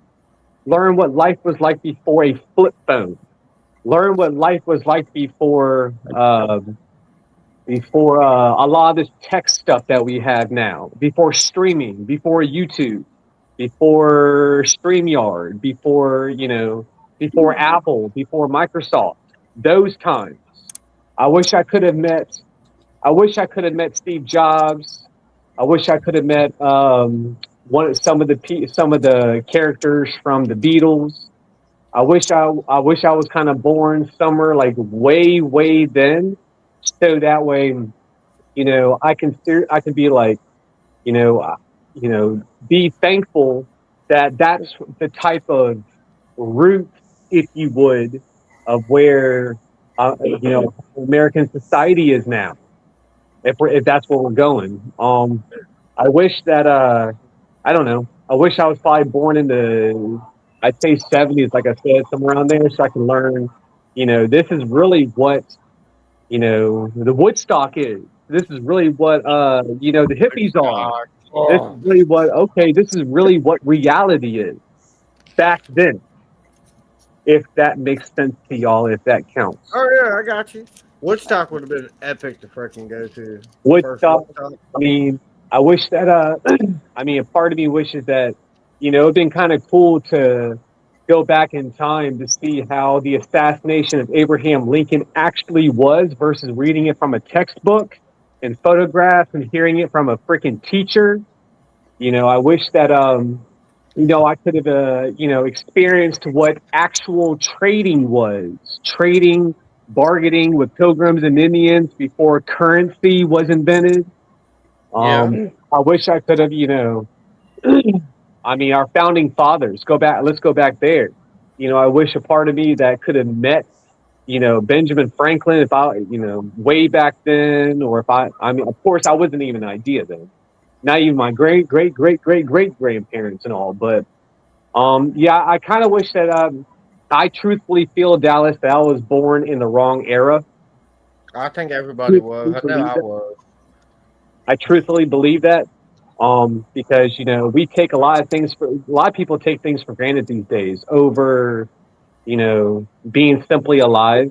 learn what life was like before a flip phone, learn what life was like before a lot of this tech stuff that we have now, before streaming, before YouTube, before StreamYard, before Apple, before Microsoft. Those times, I wish I could have met. I wish I could have met Steve Jobs. I wish I could have met some of the characters from the Beatles. I wish I was kind of born somewhere like way then, so that way I can be like you know uh, be thankful that that's the type of root, if you would, of where American society is now. If that's where we're going, I wish that I don't know. I wish I was probably born in the, I'd say '70s, like I said, somewhere around there, so I can learn. This is really what the Woodstock is. This is really what the hippies are. This is Oh, really what this is really what reality is back then. If that makes sense to y'all, if that counts. oh yeah, I got you. Woodstock would have been epic to freaking go to. First Woodstock. Woodstock. I mean, I wish that I mean, a part of me wishes that it'd been kind of cool to go back in time to see how the assassination of Abraham Lincoln actually was versus reading it from a textbook and photographs and hearing it from a freaking teacher. I wish that I could have experienced what actual trading was. Trading, bargaining with pilgrims and Indians before currency was invented. Yeah. I wish I could have, I mean, our founding fathers. Go back. Let's go back there. I wish a part of me that could have met, Benjamin Franklin, if I, way back then, or if I mean, of course, I wasn't even an idea then. Not even my great grandparents and all. But yeah, I kind of wish that I truthfully feel, Dallas, that I was born in the wrong era. I think everybody was. Truthfully I know believe I that. was. I truthfully believe that. Because we take a lot of people take things for granted these days over being simply alive.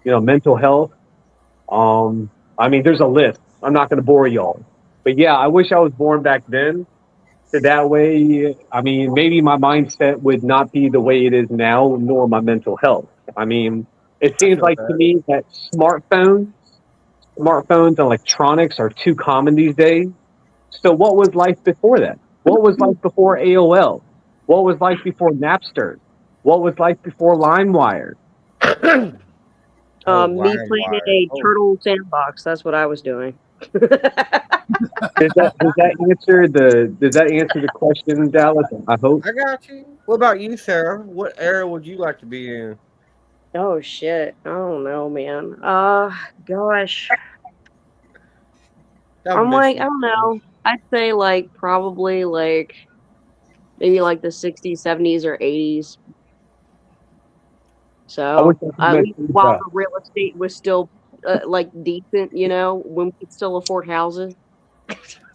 Mental health. I mean, there's a list. I'm not going to bore y'all, but yeah, I wish I was born back then. So that way, I mean, maybe my mindset would not be the way it is now, nor my mental health. I mean, it I seems feel like to that. me that smartphones and electronics are too common these days. So what was life before that? What was life before AOL? What was life before Napster? What was life before LimeWire? Oh, Me playing in LimeWire. a Oh, turtle sandbox. That's what I was doing. Does that answer the question, Dallas? I hope. I got you. What about you, Sarah? What era would you like to be in? Oh shit. I don't know, man. Gosh. That was I'm like, I Michigan. don't know. I'd say like probably like maybe like the '60s, '70s, or '80s. I wish So I could at met least Steve while Jobs. the real estate was still like decent, when we could still afford houses.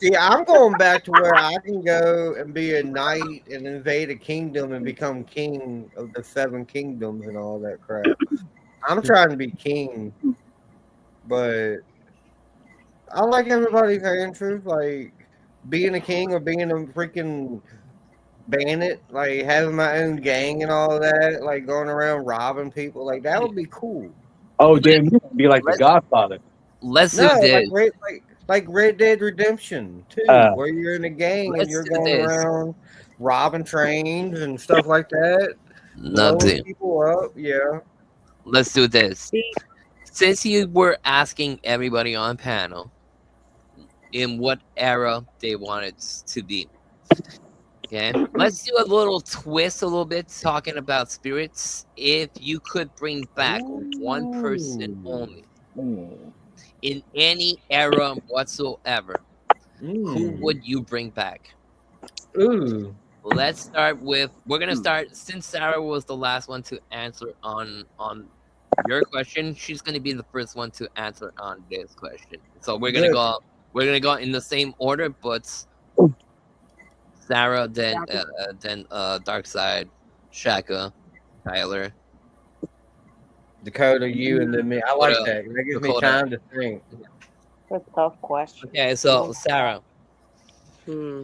See, I'm going back to where I can go and be a knight and invade a kingdom and become king of the seven kingdoms and all that crap. I'm trying to be king. but I like everybody's answers. Like being a king or being a freaking bandit, like having my own gang and all that, like going around robbing people, like that would be cool. Oh, damn, you could be like the Let's Godfather. let's No, do this. like Red Dead Redemption 2, Uh, where you're in a gang and Let's you're do going this. around robbing trains and stuff like that, blowing Nothing. people up. Yeah. Let's do this. See, Since you were asking everybody on panel in what era they wanted to be. Okay, let's do a little twist, a little bit, talking about spirits. If you could bring back one person only in any era whatsoever, who would you bring back? Ooh. Let's start with. We're gonna start since Sarah was the last one to answer on your question. She's gonna be the first one to answer on this question. So we're gonna Good. go. We're gonna go in the same order, but Sarah, then Dark Side, Shaka, Tyler, Dakota, you, and then me. I like that. That gives me Dakota. time to think. that's a tough question. Okay, so Sarah, Hmm.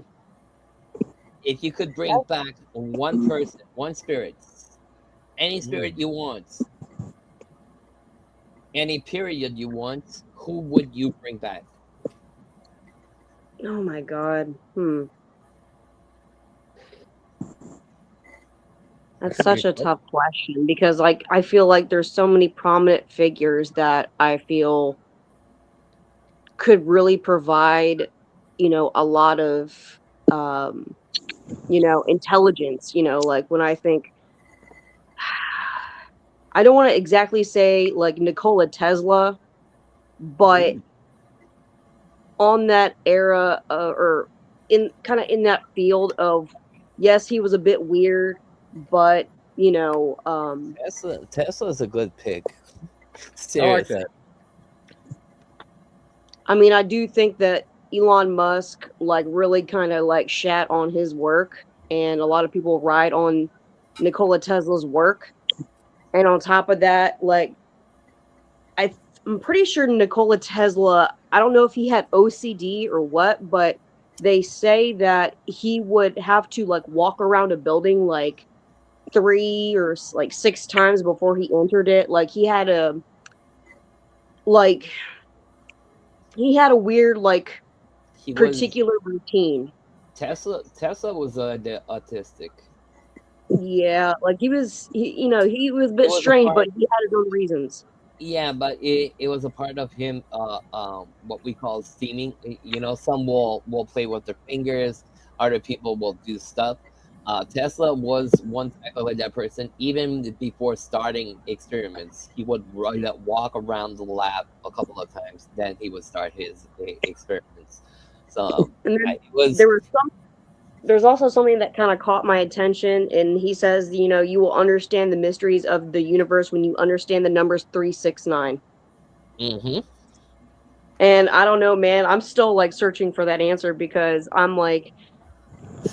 if you could bring back one person, one spirit, any spirit you want, any period you want, who would you bring back? Oh my God. That's such a tough question because, like, I feel like there's so many prominent figures that I feel could really provide, a lot of, intelligence. Like when I think, I don't want to exactly say like Nikola Tesla, but on that era, or in kind of in that field of, yes, he was a bit weird, but Tesla's a good pick. I like Seriously. that. I mean, I do think that Elon Musk like really kind of like shat on his work, and a lot of people ride on Nikola Tesla's work. And on top of that, like I'm pretty sure Nikola Tesla, I don't know if he had OCD or what, but they say that he would have to like walk around a building like 3 or like 6 times before he entered it. Like like he had a weird like He was particular routine. Tesla was autistic. Yeah, like he was he was a bit was a strange, part- but he had his own reasons. Yeah, but it was a part of him. What we call steaming. Some will play with their fingers. Other people will do stuff. Tesla was one type of like that person. Even before starting experiments, he would walk around the lab a couple of times. Then he would start his experiments. So And then it was. there's also something that kind of caught my attention, and he says, you will understand the mysteries of the universe when you understand the numbers 369. Mm-hmm. And I don't know, man. I'm still like searching for that answer because I'm like,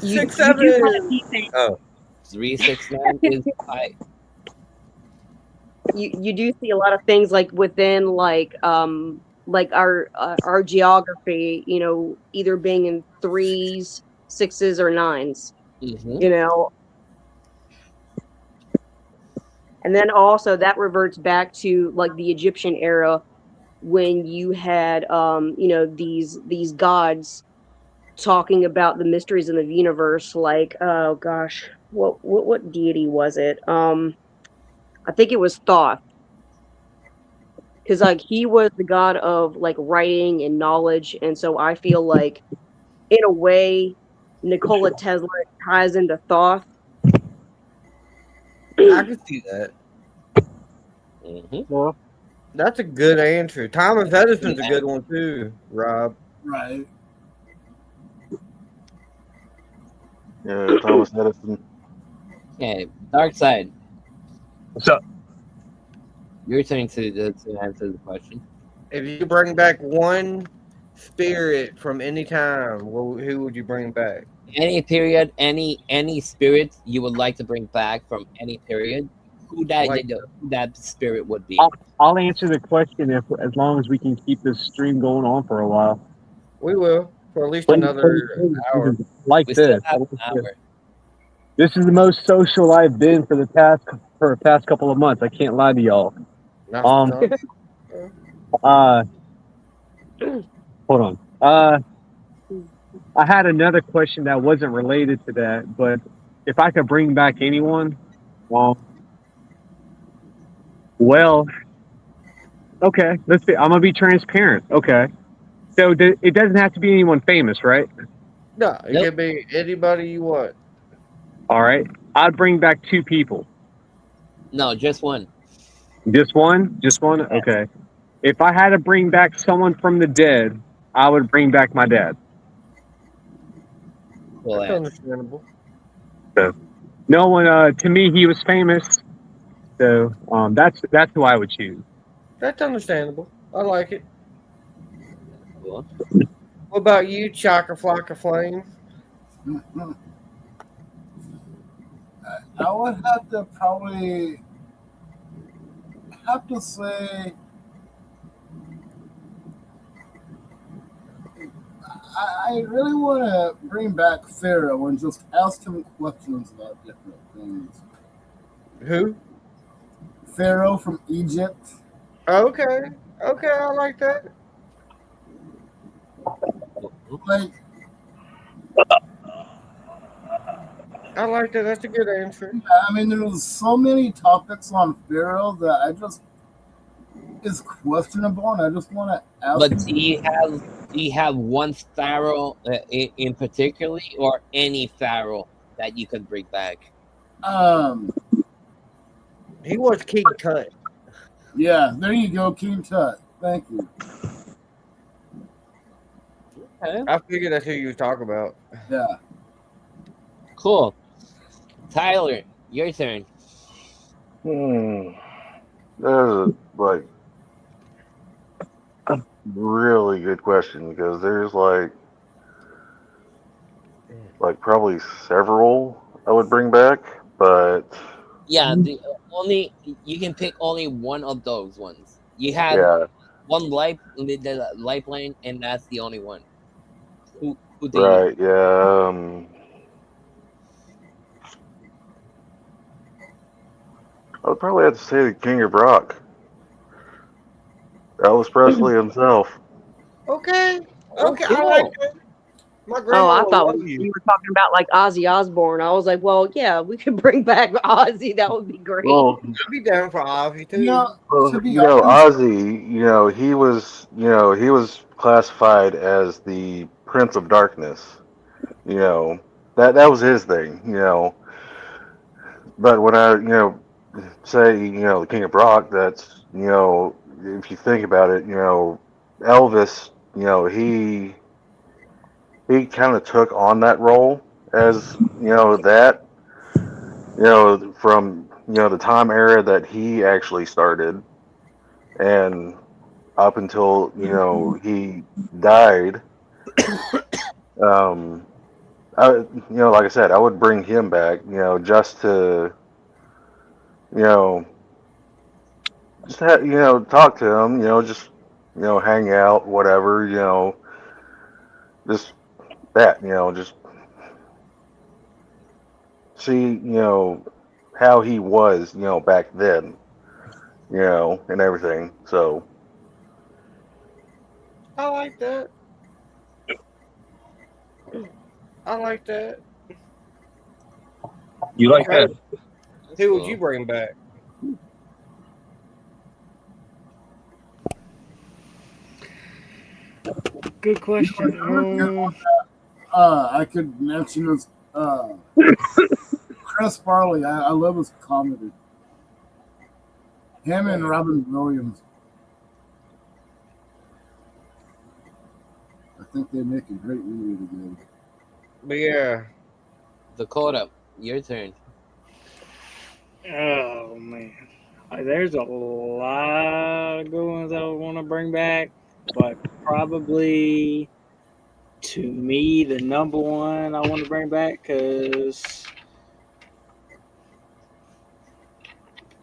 you 6, do 7. kind of see Oh, 369 is high. you do see a lot of things like within like our geography, either being in 3s, 6s, or 9s. Mm-hmm. And then also that reverts back to like the Egyptian era when you had these gods talking about the mysteries of the universe, like, oh gosh, what deity was it? I think it was Thoth, because like he was the god of like writing and knowledge, and so I feel like in a way Nikola Tesla ties into Thoth. I can see that. Mm-hmm. That's a good answer. Thomas Edison's a good one too, Rob. Right. Yeah, Thomas Edison. Okay, Dark Side. what's up? Your turn to answer the question. If you could bring back one spirit from any time, who would you bring back? Any period, any spirit you would like to bring back from any period. who that Like- who that spirit would be. I'll answer the question if as long as we can keep this stream going on for a while. We will for at least another hour. Like We still this. have an hour. This is the most social I've been for the past couple of months. I can't lie to y'all. Not Um, fun. Hold on. I had another question that wasn't related to that, but if I could bring back anyone, well, okay, let's see. I'm gonna be transparent. Okay, so it doesn't have to be anyone famous, right? No, it Nope. can be anybody you want. All right, I'd bring back two people. No, just one. Just one? Just one? Okay. If I had to bring back someone from the dead, I would bring back my dad. Cool That's answer. understandable. No one, to me, he was famous. So that's who I would choose. That's understandable. I like it. Cool. What about you, Chaka Flocka Flame? I would have to probably have to say I really want to bring back Pharaoh and just ask him questions about different things. Who? Pharaoh from Egypt. Okay. Okay, I like that. Like, I like that. That's a good answer. I mean, there was so many topics on Pharaoh that I just is questionable, and I just want to ask. But him. do you have one pharaoh in particular, or any pharaoh that you could bring back? He was King Tut. Yeah, there you go, King Tut. Thank you. Okay. I figured that's who you was talking about. Yeah. Cool. Tyler, your turn. That is a really good question because there's like probably several I would bring back, but Yeah, the only you can pick only one of those ones. You have yeah, one the lifeline, and that's the only one. Who do you? right, yeah. I would probably have to say the King of Rock, Elvis Presley himself. Okay. Oh, Okay, cool. I like that. My Oh, grandma I will thought love you you. were talking about like Ozzy Osbourne. I was like, well, yeah, we could bring back Ozzy. That would be great. Well, I'd be down for Ozzy too. Yeah. well, To be you know, honest, Ozzy, he was classified as the Prince of Darkness. You know, that was his thing. But when I say the King of Rock, that's if you think about it, Elvis, he kind of took on that role as that from the time era that he actually started and up until he died. Like I said, I would bring him back, just to you know talk to him, just hang out, whatever, just that, just see, how he was, back then, and everything. So I like that. I like that. You like Okay. that? Who would you bring back? Good question. I could mention his Chris Farley. I love his comedy. Him and Robin Williams. I think they make a great movie together. But yeah, Dakota, your turn. Oh man, there's a lot of good ones I would want to bring back, but probably to me the number one I want to bring back because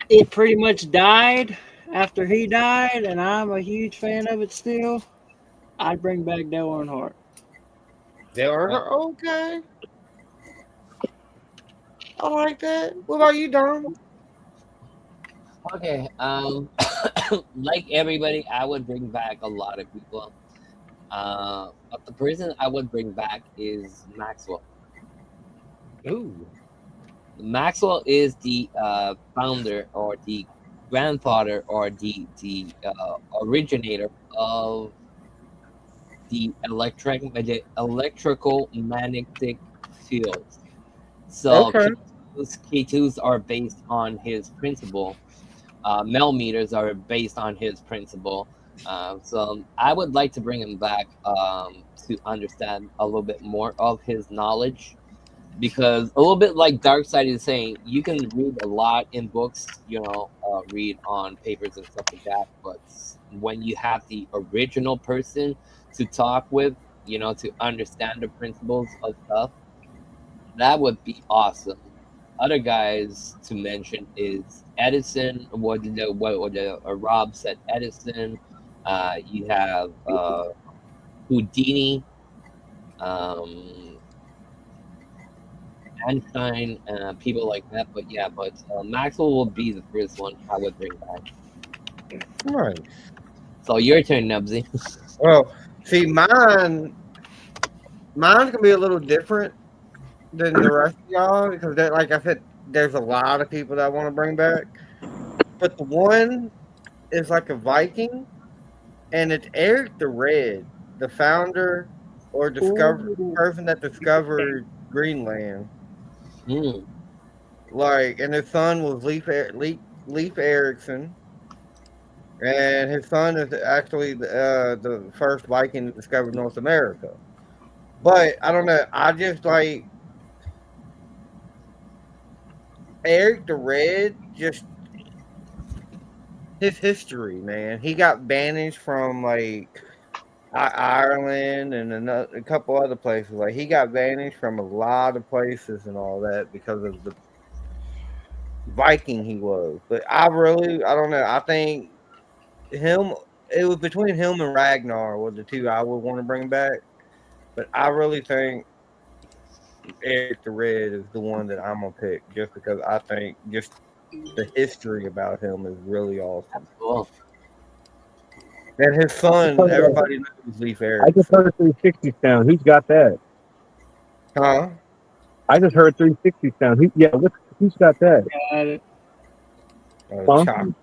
it pretty much died after he died, and I'm a huge fan of it still. I'd bring back Dale Earnhardt. They are okay. I like that. What about you, Dom? Okay. Like everybody, I would bring back a lot of people. But the person I would bring back is Maxwell. Ooh. Maxwell is the founder or the grandfather or the originator of the electrical magnetic fields. So Okay. K2s are based on his principle. Millimeters are based on his principle. So I would like to bring him back to understand a little bit more of his knowledge, because a little bit like Darkseid is saying, you can read a lot in books, read on papers and stuff like that, but when you have the original person to talk with, to understand the principles of stuff, that would be awesome. Other guys to mention is Edison. Rob said Edison. You have Houdini, um, Einstein, people like that. But yeah, Maxwell will be the first one I would bring back. Right. So your turn, Nubsy. Well, see, mine's gonna be a little different than the rest of y'all because, like I said, there's a lot of people that I want to bring back. But the one is like a Viking, and it's Eric the Red, the founder or Ooh. person that discovered Greenland. Mm. Like, and his son was Leif Erikson, and his son is actually the first Viking that discovered North America. But I don't know. I just like Eric the Red. Just his history, man. He got banished from like Ireland and a couple other places. Like he got banished from a lot of places and all that because of the Viking he was. But I don't know. I think him. It was between him and Ragnar were the two I would want to bring back. But I really think Eric the Red is the one that I'm gonna pick just because I think just the history about him is really awesome. Cool. And his son, everybody knows Leif I just Erikson. heard 360 sound. Who's got that? Huh? I just heard 360 sound. Who's got that? Got it. Huh? Chocolate.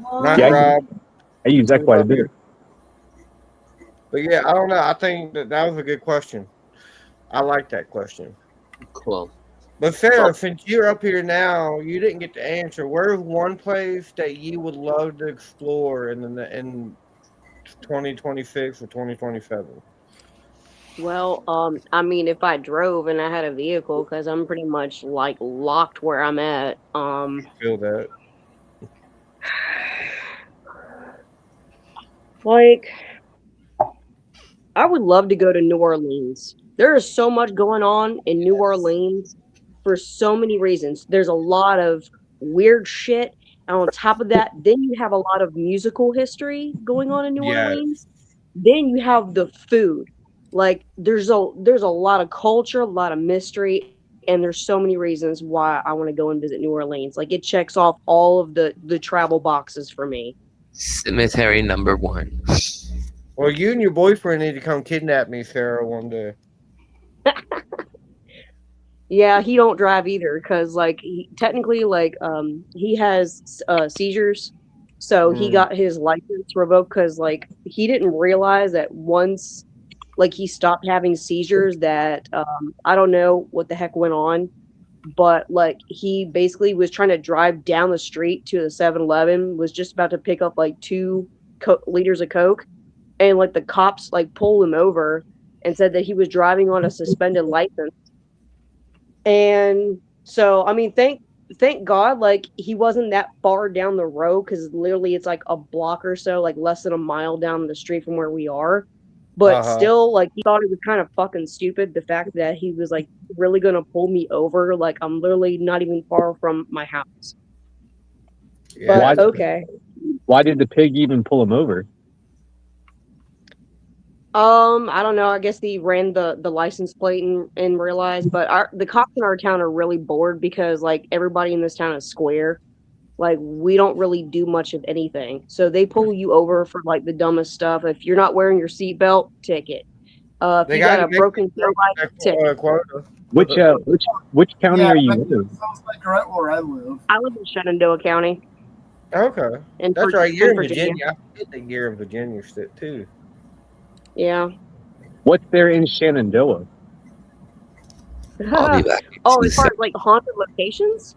Not Yeah, Rob. I use that quite a bit. But yeah, I don't know. I think that was a good question. I like that question. Cool. But Sarah, since you're up here now, you didn't get to answer. Where's one place that you would love to explore in 2026 or 2027? Well, I mean, if I drove and I had a vehicle, because I'm pretty much like locked where I'm at. Feel that. Like, I would love to go to New Orleans. There is so much going on in New Orleans for so many reasons. There's a lot of weird shit. And on top of that, then you have a lot of musical history going on in New Yes. Orleans. Then you have the food. Like there's a lot of culture, a lot of mystery, and there's so many reasons why I want to go and visit New Orleans. Like it checks off all of the travel boxes for me. Cemetery number 1. Well, you and your boyfriend need to come kidnap me, Sarah, one day. Yeah, he don't drive either because like technically like he has seizures, so he got his license revoked because like he didn't realize that once like he stopped having seizures that I don't know what the heck went on, but like he basically was trying to drive down the street to the 7-Eleven, was just about to pick up like 2 liters of Coke, and like the cops like pulled him over and said that he was driving on a suspended license. And so, I mean, thank God, like he wasn't that far down the road because literally it's like a block or so, like less than a mile down the street from where we are. But still, like, he thought it was kind of fucking stupid, the fact that he was like really gonna pull me over. Like, I'm literally not even far from my house. Yeah. But okay. Why did the pig even pull him over? I don't know. I guess he ran the license plate and realized, but the cops in our town are really bored because like everybody in this town is square. Like we don't really do much of anything. So they pull you over for like the dumbest stuff. If you're not wearing your seatbelt, ticket. If They you got gotta a make broken tail light, ticket. quota. Which county are you in? Sounds like right where I live. I live in Shenandoah County. Okay. In That's right. You're in Virginia. Virginia. I forget that you're in Virginia too. Yeah. What's there in Shenandoah? I'll be back. Oh, as far as like haunted locations?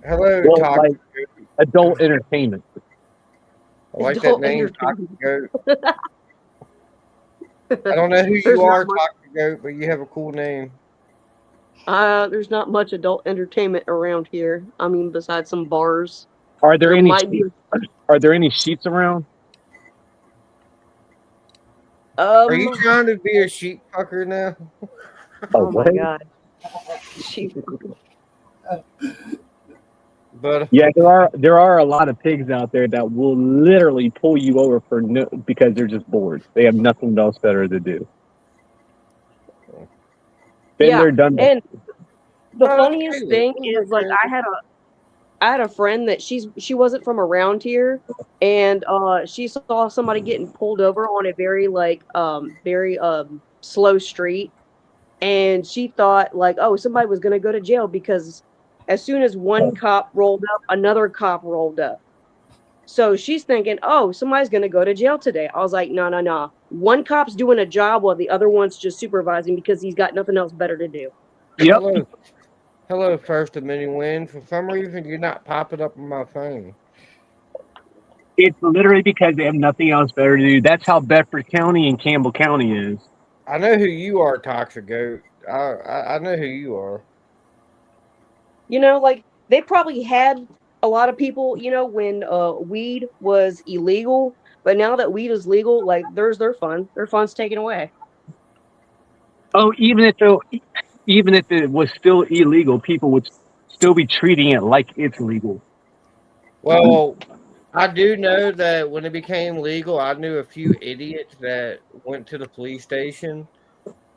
Hello, Well, Toxic like Goat. adult entertainment. I like Adult that name, entertainment. Toxic Goat. I don't know who There's you are, not much- Toxic Goat, but you have a cool name. There's not much adult entertainment around here. I mean, besides some bars. Are there any might be. Are there any sheets around? Are you trying to be a sheep fucker now? Oh my what? god. Sheep. But Yeah, there are a lot of pigs out there that will literally pull you over for because they're just bored. They have nothing else better to do. Then they're done. And the Oh, funniest okay. thing is like I had a friend that she wasn't from around here, and she saw somebody getting pulled over on a very slow street, and she thought like, oh, somebody was gonna go to jail because as soon as one cop rolled up, another cop rolled up. So she's thinking, oh, somebody's gonna go to jail today. I was like, no. One cop's doing a job while the other one's just supervising because he's got nothing else better to do. Yep. Hello, First of Many Win. For some reason, you're not popping up on my phone. It's literally because they have nothing else better to do. That's how Bedford County and Campbell County is. I know who you are, Toxic Goat. I know who you are. You know, like they probably had a lot of people, you know, when weed was illegal, but now that weed is legal, like there's their fun. Their fun's taken away. Oh, even if it was still illegal, people would still be treating it like it's legal. Well, I do know that when it became legal, I knew a few idiots that went to the police station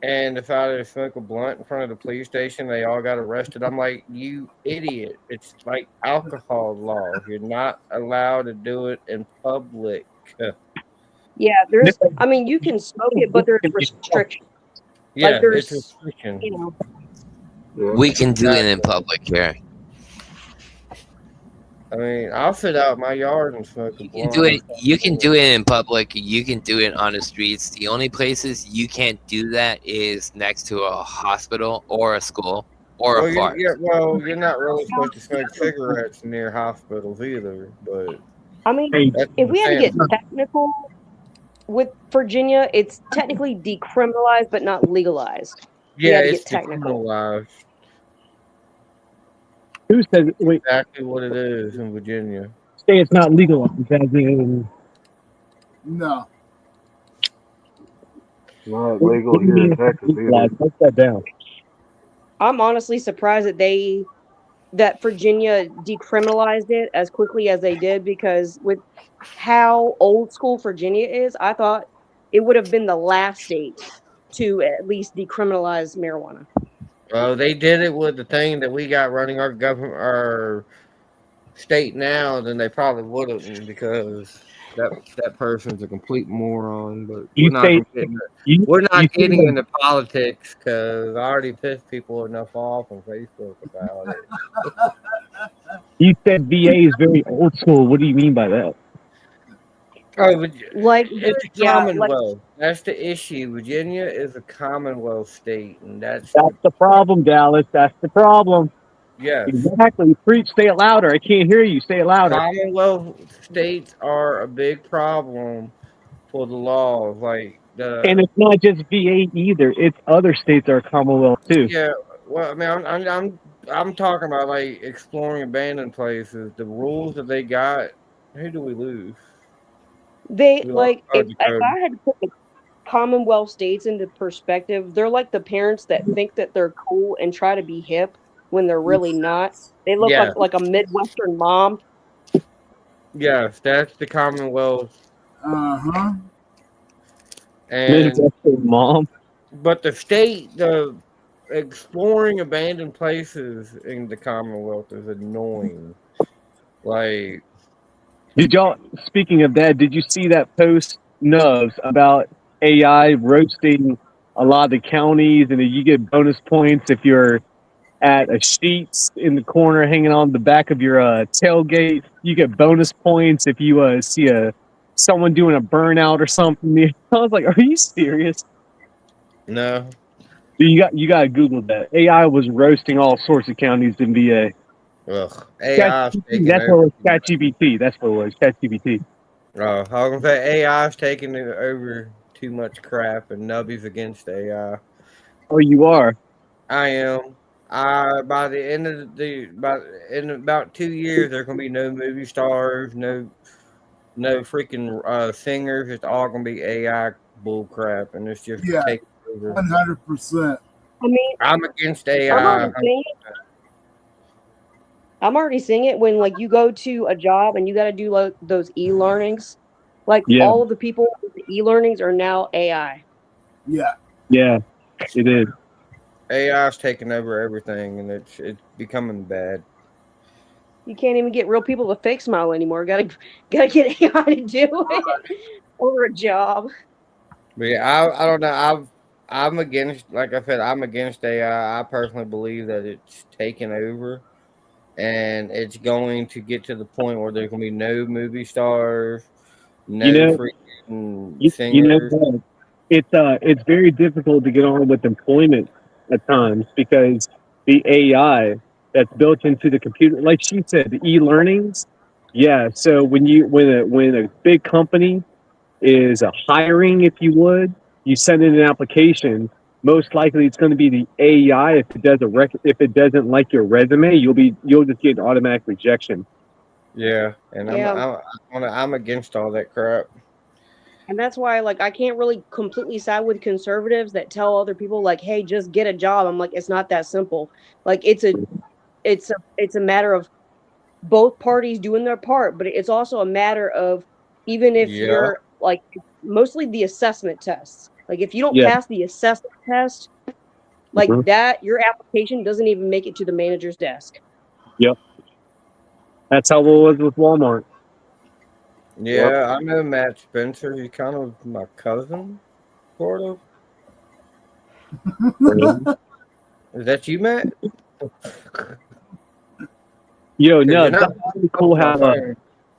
and decided to smoke a blunt in front of the police station. They all got arrested. I'm like, you idiot. It's like alcohol law. You're not allowed to do it in public. Yeah, I mean, you can smoke it, but there's restrictions. Yeah, like there's, it's restriction. You know, We can do it in public here. I mean, I'll sit out in my yard and smoke a You blunt. can do it in public. You can do it on the streets. The only places you can't do that is next to a hospital or a school or a park. You're not really supposed to smoke cigarettes near hospitals either. But I mean, if we had to get technical with Virginia, it's technically decriminalized but not legalized. Yeah, it's decriminalized. Who says wait? Exactly what it is in Virginia. Say it's not legalized. As in, No. Not legal here in Texas either. Put that down. I'm honestly surprised that Virginia decriminalized it as quickly as they did, because with how old school Virginia is, I thought it would have been the last state to at least decriminalize marijuana. Well, they did it with the thing that we got running our government, our state now. Then they probably wouldn't, because that person's a complete moron. But we're not getting into politics because I already pissed people enough off on Facebook about it. You said VA is very old school. What do you mean by that? Oh, like it's a commonwealth. That's the issue. Virginia is a commonwealth state, and that's the problem, Dallas. That's the problem. Yes. Exactly. Preach. Say it louder. I can't hear you. Say it louder. Commonwealth states are a big problem for the laws, and it's not just VA either. It's other states are Commonwealth too. Yeah. Well, I mean, I'm talking about like exploring abandoned places. The rules that they got. Who do we lose? They like if I had to Commonwealth states into perspective, they're like the parents that think that they're cool and try to be hip when they're really not. They look Yeah. like a Midwestern mom. Yes, that's the Commonwealth. Uh-huh. And Mom. but the exploring abandoned places in the Commonwealth is annoying. Like, Did y'all? Speaking of that, did you see that post, Nubs, about AI roasting a lot of the counties, and that you get bonus points if you're at a Sheets in the corner hanging on the back of your tailgate. You get bonus points if you see someone doing a burnout or something. I was like, "Are you serious?" no. You got to Google that. AI was roasting all sorts of counties in VA. Ugh. AI is taking That's what it over. was. ChatGPT. That's what it was. ChatGPT. I was gonna say AI is taking over too much crap, and Nubby's against AI. Oh, you are. I am. By the end of in about 2 years, there gonna be no movie stars, no freaking singers. It's all gonna be AI bull crap, and it's just Yeah, taking over. 100%. I mean, I'm against I'm AI. already seeing it. I'm already seeing it when like you go to a job and you got to do like those e-learnings. Like Yeah, all of the people with the e-learnings are now AI. Yeah. yeah, it is. AI's taking over everything, and it's becoming bad. You can't even get real people to fake smile anymore. Gotta get AI to do it over a job. But yeah, I don't know. I'm against. Like I said, I'm against AI. I personally believe that it's taking over, and it's going to get to the point where there's gonna be no movie stars, You no know, freaking you know singers. what? It's very difficult to get on with employment at times because the AI that's built into the computer, like she said, the e-learnings. Yeah, so when a big company is a hiring, if you would, you send in an application. Most likely, it's going to be the AI. If it doesn't like your resume, you'll just get an automatic rejection. Yeah, and Yeah. I'm against all that crap. And that's why like I can't really completely side with conservatives that tell other people like, hey, just get a job. I'm like, it's not that simple. Like it's a matter of both parties doing their part, but it's also a matter of even if Yeah, you're like mostly the assessment tests. Like if you don't Yeah. pass the assessment test, like Mhm. that, your application doesn't even make it to the manager's desk. Yep. That's how it was with Walmart. Yep. yeah. I know Matt Spencer. He's kind of my cousin, sort of. Is that you, Matt? Yo, Because no, you're not that's really on cool my how phone.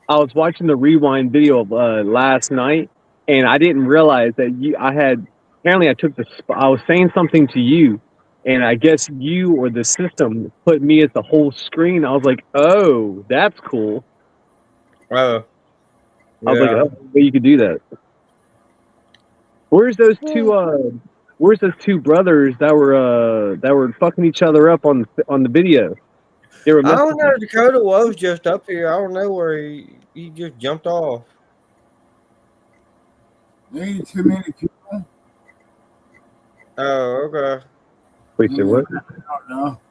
I was watching the rewind video of last night, and I didn't realize that I had apparently I took I was saying something to you, and I guess you or the system put me as the whole screen. I was like, oh, that's cool. Oh, I was like, yeah. oh, well, you could do that. Where's those two? Where's those two brothers that were fucking each other up on the video? They were I don't know. messing. Dakota was just up here. I don't know where he just jumped off. Maybe too many people. Oh, okay. Wait, say what? I don't know.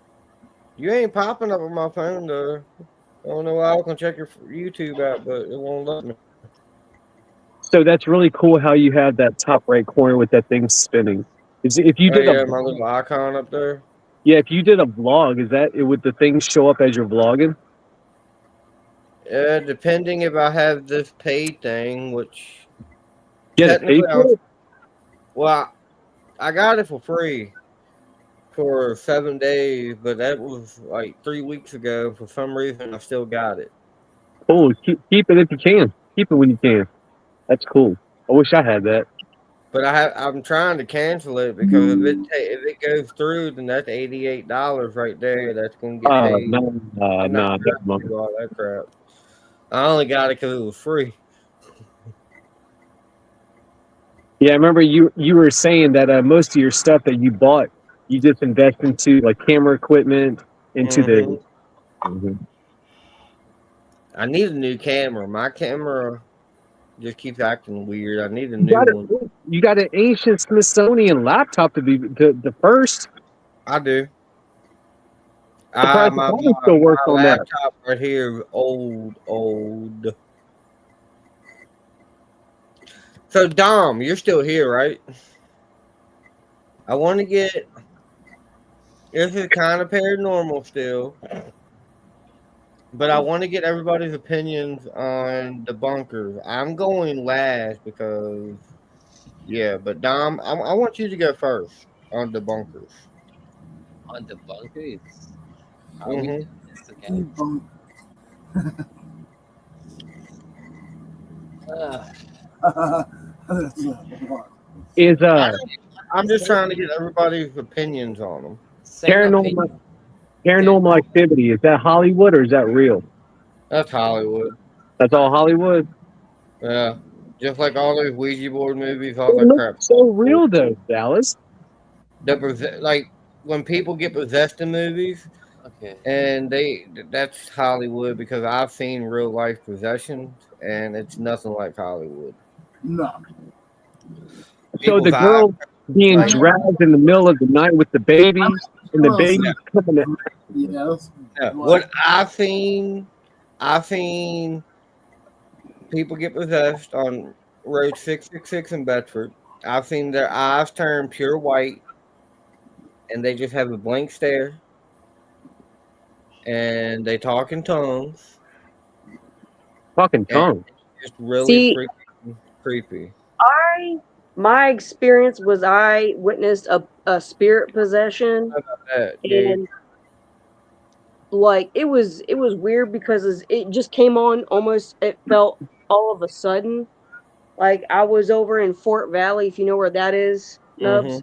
You ain't popping up on my phone though. I don't know why I can check your YouTube out, but it won't let me. So that's really cool how you have that top right corner with that thing spinning. If you Oh did a yeah, my little icon up there. yeah, if you did a vlog, would the thing show up as you're vlogging? Depending if I have this paid thing, which Get it paid technically for it? well, I got it for free for 7 days, but that was like 3 weeks ago. For some reason, I still got it. Cool. Keep it if you can. Keep it when you can. That's cool. I wish I had that. But I'm trying to cancel it because if it goes through, then that's $88 right there. That's gonna get paid. No, I'm not nah, trying to do all that crap. I only got it because it was free. Yeah, I remember you were saying that most of your stuff that you bought, you just invest into like camera equipment, into Hmm. the. Mhm. I need a new camera. My camera just keeps acting weird. I need a You new got one. you got an ancient Smithsonian laptop to be the first. I do. Surprised the My phone still works on that. laptop right here is old. So Dom, you're still here, right? I want to get. This is kind of paranormal still, but I want to get everybody's opinions on the bunkers. I'm going last because, yeah. But Dom, I want you to go first on the bunkers. On the bunkers. Are we Mm-hmm. doing this again? Is I'm just trying to get everybody's opinions on them. Same paranormal opinion. paranormal activity, is that Hollywood or is that real? That's Hollywood. That's all Hollywood. Yeah, just like all those Ouija board movies, all It that looks crap. so real though, Dallas. Like when people get possessed in movies, Okay. and that's Hollywood because I've seen real life possessions, and it's nothing like Hollywood. No. So the People's eyes. girl being Like- dragged in the middle of the night with the baby, and the baby coming in. Yes. Yeah, what I've seen people get possessed on Road 666 in Bedford. I've seen their eyes turn pure white, and they just have a blank stare, and they talk in tongues. Talking tongue. It's really See, freaking creepy. my experience was I witnessed a spirit possession, How about that, dude? and like it was weird because it just came on almost. It felt all of a sudden. Like I was over in Fort Valley, if you know where that is, Nubs.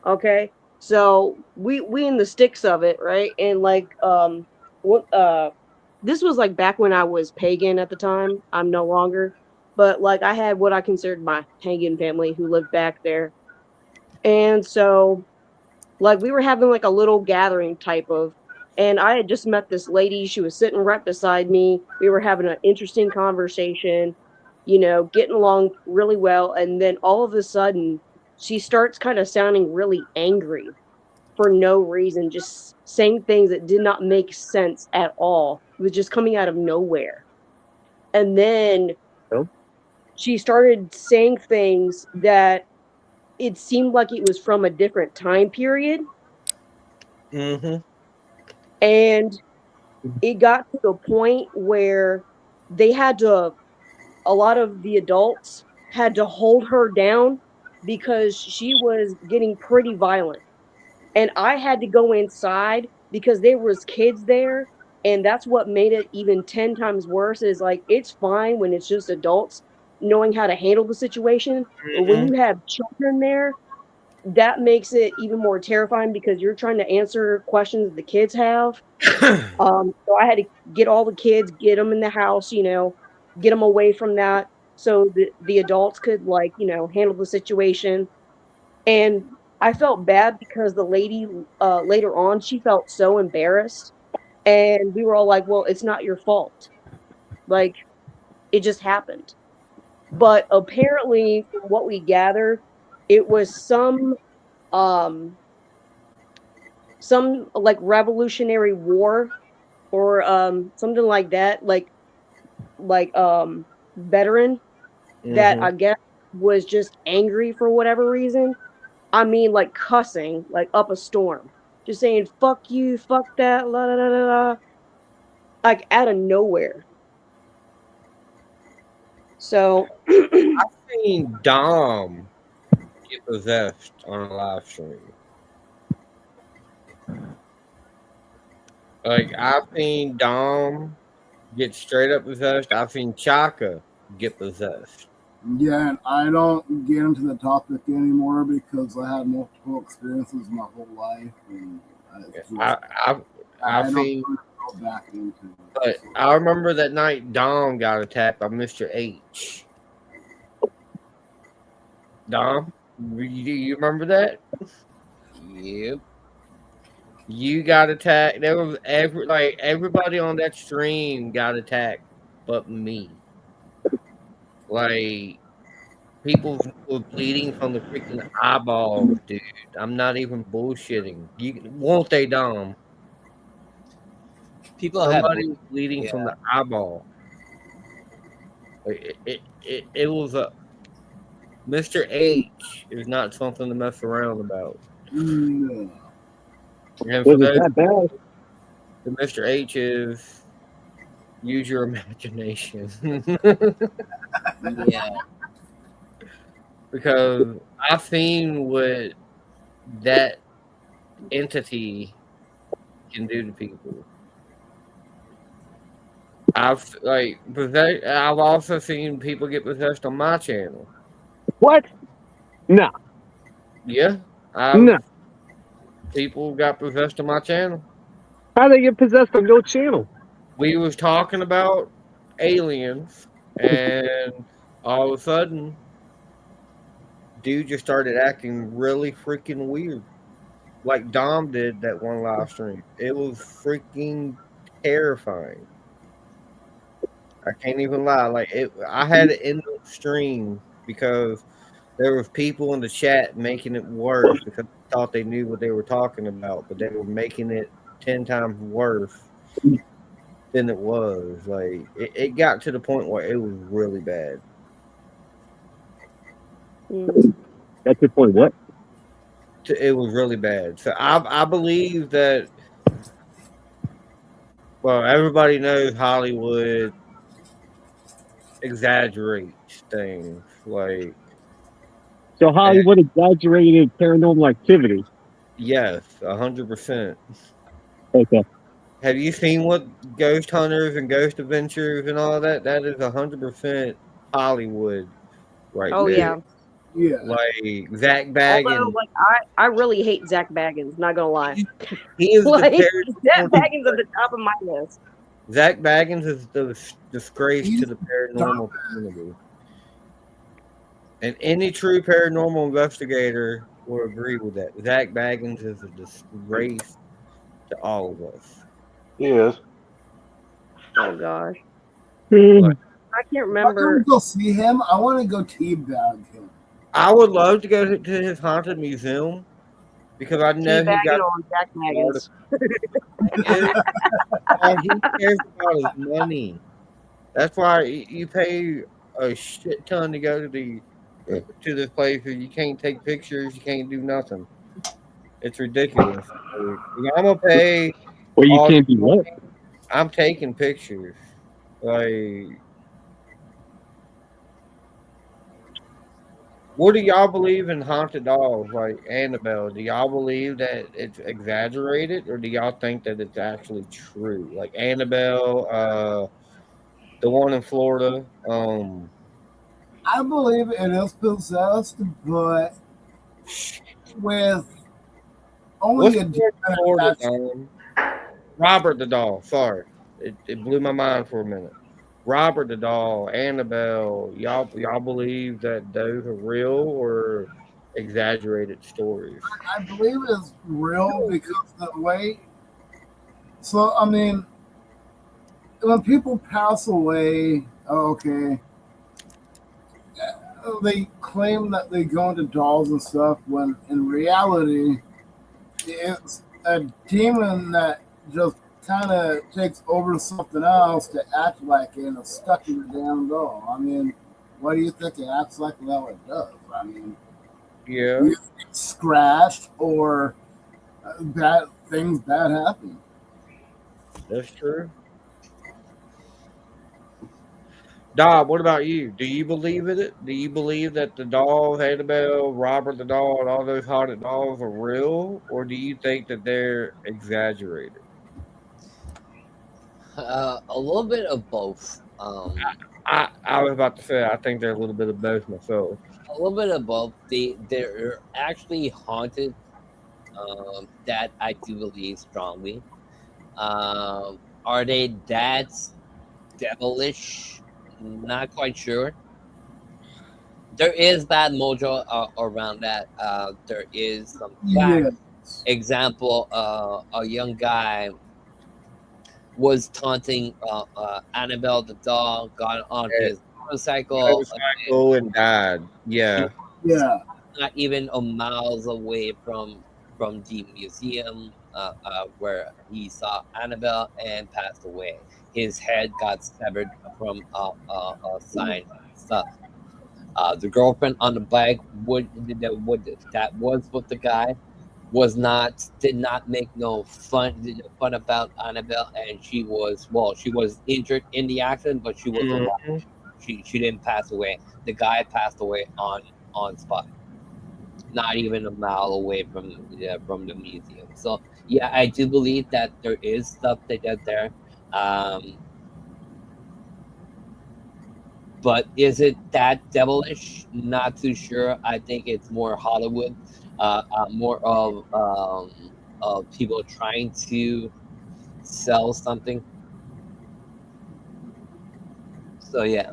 Okay, so we in the sticks of it, right? And like what this was like back when I was pagan at the time. I'm no longer, but like I had what I considered my pagan family who lived back there, and so like we were having like a little gathering type of, and I had just met this lady. She was sitting right beside me. We were having an interesting conversation, getting along really well. And then all of a sudden, she starts kind of sounding really angry for no reason, just saying things that did not make sense at all. It was just coming out of nowhere. And then Oh. she started saying things that it seemed like it was from a different time period. Mm-hmm. And it got to the point where they had to, a lot of the adults had to hold her down because she was getting pretty violent. And I had to go inside because there was kids there, and that's what made it even 10 times worse. Is like it's fine when it's just adults knowing how to handle the situation, but when you have children there, that makes it even more terrifying because you're trying to answer questions the kids have. So I had to get all the kids, get them in the house, get them away from that so the adults could handle the situation. And I felt bad because the lady later on, she felt so embarrassed. And we were all like, well, it's not your fault. Like, it just happened. But apparently, from what we gathered, it was some like Revolutionary War or something like that, like veteran that I guess was just angry for whatever reason. I mean, like cussing, like up a storm, just saying "fuck you," "fuck that," la la la la, la, like out of nowhere. So I've seen Dom get possessed on a live stream. Like I've seen Dom get straight up possessed. I've seen Chaka get possessed. Yeah, and I don't get into the topic anymore because I had multiple experiences my whole life, and I've seen, go back into it. but I remember that night Dom got attacked by Mr. H. Dom, you remember that? Yep. You got attacked. There was everybody on that stream got attacked, but me. Like people were bleeding from the freaking eyeballs, dude. I'm not even bullshitting. Won't they, Dom? People have Somebody was bleeding yeah. from the eyeball. Like, it was a Mr. H is not something to mess around about. No. And for Was it those, that bad? the Mr. H is use your imagination. Yeah. Because I've seen what that entity can do to people. I've also seen people get possessed on my channel. What? No, Yeah, no. people got possessed on my channel. How they get possessed on your channel? We was talking about aliens, and all of a sudden, dude just started acting really freaking weird, like Dom did that one live stream. It was freaking terrifying. I can't even lie. Like I had it in the stream because there was people in the chat making it worse because they thought they knew what they were talking about, but they were making it 10 times worse than it was. Like it got to the point where it was really bad. That's your point. What? It was really bad. So I believe that. Well, everybody knows Hollywood exaggerates things. Like So Hollywood exaggerated paranormal activity. yes, 100%. Okay. Have you seen what Ghost Hunters and Ghost Adventures and all that? That is 100% Hollywood right Oh there. yeah. Yeah. Like Zach Although, Baggins, like, I really hate Zach Baggins. Not gonna lie. he is Like, the Zach Baggins at the top of my list. Zach Baggins is the disgrace to the paranormal community, and any true paranormal investigator will agree with that. Zach Baggins is a disgrace to all of us. Yes. Oh gosh, Like, I can't If I remember. go see him, I want to go teabag him. I would love to go to his haunted museum because I know he Teabagging got on Zach Baggins. all he cares about is money. That's why you pay a shit ton to go to this place where you can't take pictures, you can't do nothing. It's ridiculous. Like, if I'm gonna pay Well, you all can't this do what? money, I'm taking pictures. Like, what do y'all believe in haunted dolls like Annabelle? Do y'all believe that it's exaggerated, or do y'all think that it's actually true? Like Annabelle, the one in Florida. I believe it is possessed, but with What's only the a one in Florida? demon Robert the doll. Sorry, it blew my mind for a minute. Robert the doll, Annabelle. Y'all believe that those are real or exaggerated stories? I believe it's real because the way. So I mean, when people pass away, okay, they claim that they go into dolls and stuff. When in reality, it's a demon that just kind of takes over something else to act like it and it's stuck in the damn doll. I mean, what do you think it acts like now it does? I mean, Yeah, you get scratched or bad happen. that's true. Dob, what about you? Do you believe in it? Do you believe that the dolls, Annabelle, Robert the doll, and all those haunted dolls are real, or do you think that they're exaggerated? A little bit of both. I was about to say I think they're a little bit of both myself. A little bit of both. They're actually haunted. That I do believe strongly. Are they that devilish? Not quite sure. There is bad mojo around that. There is some Yeah. example. A young guy was taunting Annabelle the doll, got on Yeah. his motorcycle. And died. Yeah. Yeah. Not even a miles away from the museum where he saw Annabelle and passed away. His head got severed from a sign and stuff. The girlfriend on the bike that was with the guy did not make no fun about Annabelle, and she was injured in the accident, but she was alive. Mhm. She didn't pass away. The guy passed away on spot, not even a mile away from the museum. So yeah, I do believe that there is stuff they did there. Um, but is it that devilish? Not too sure. I think it's more Hollywood, more of people trying to sell something. So yeah,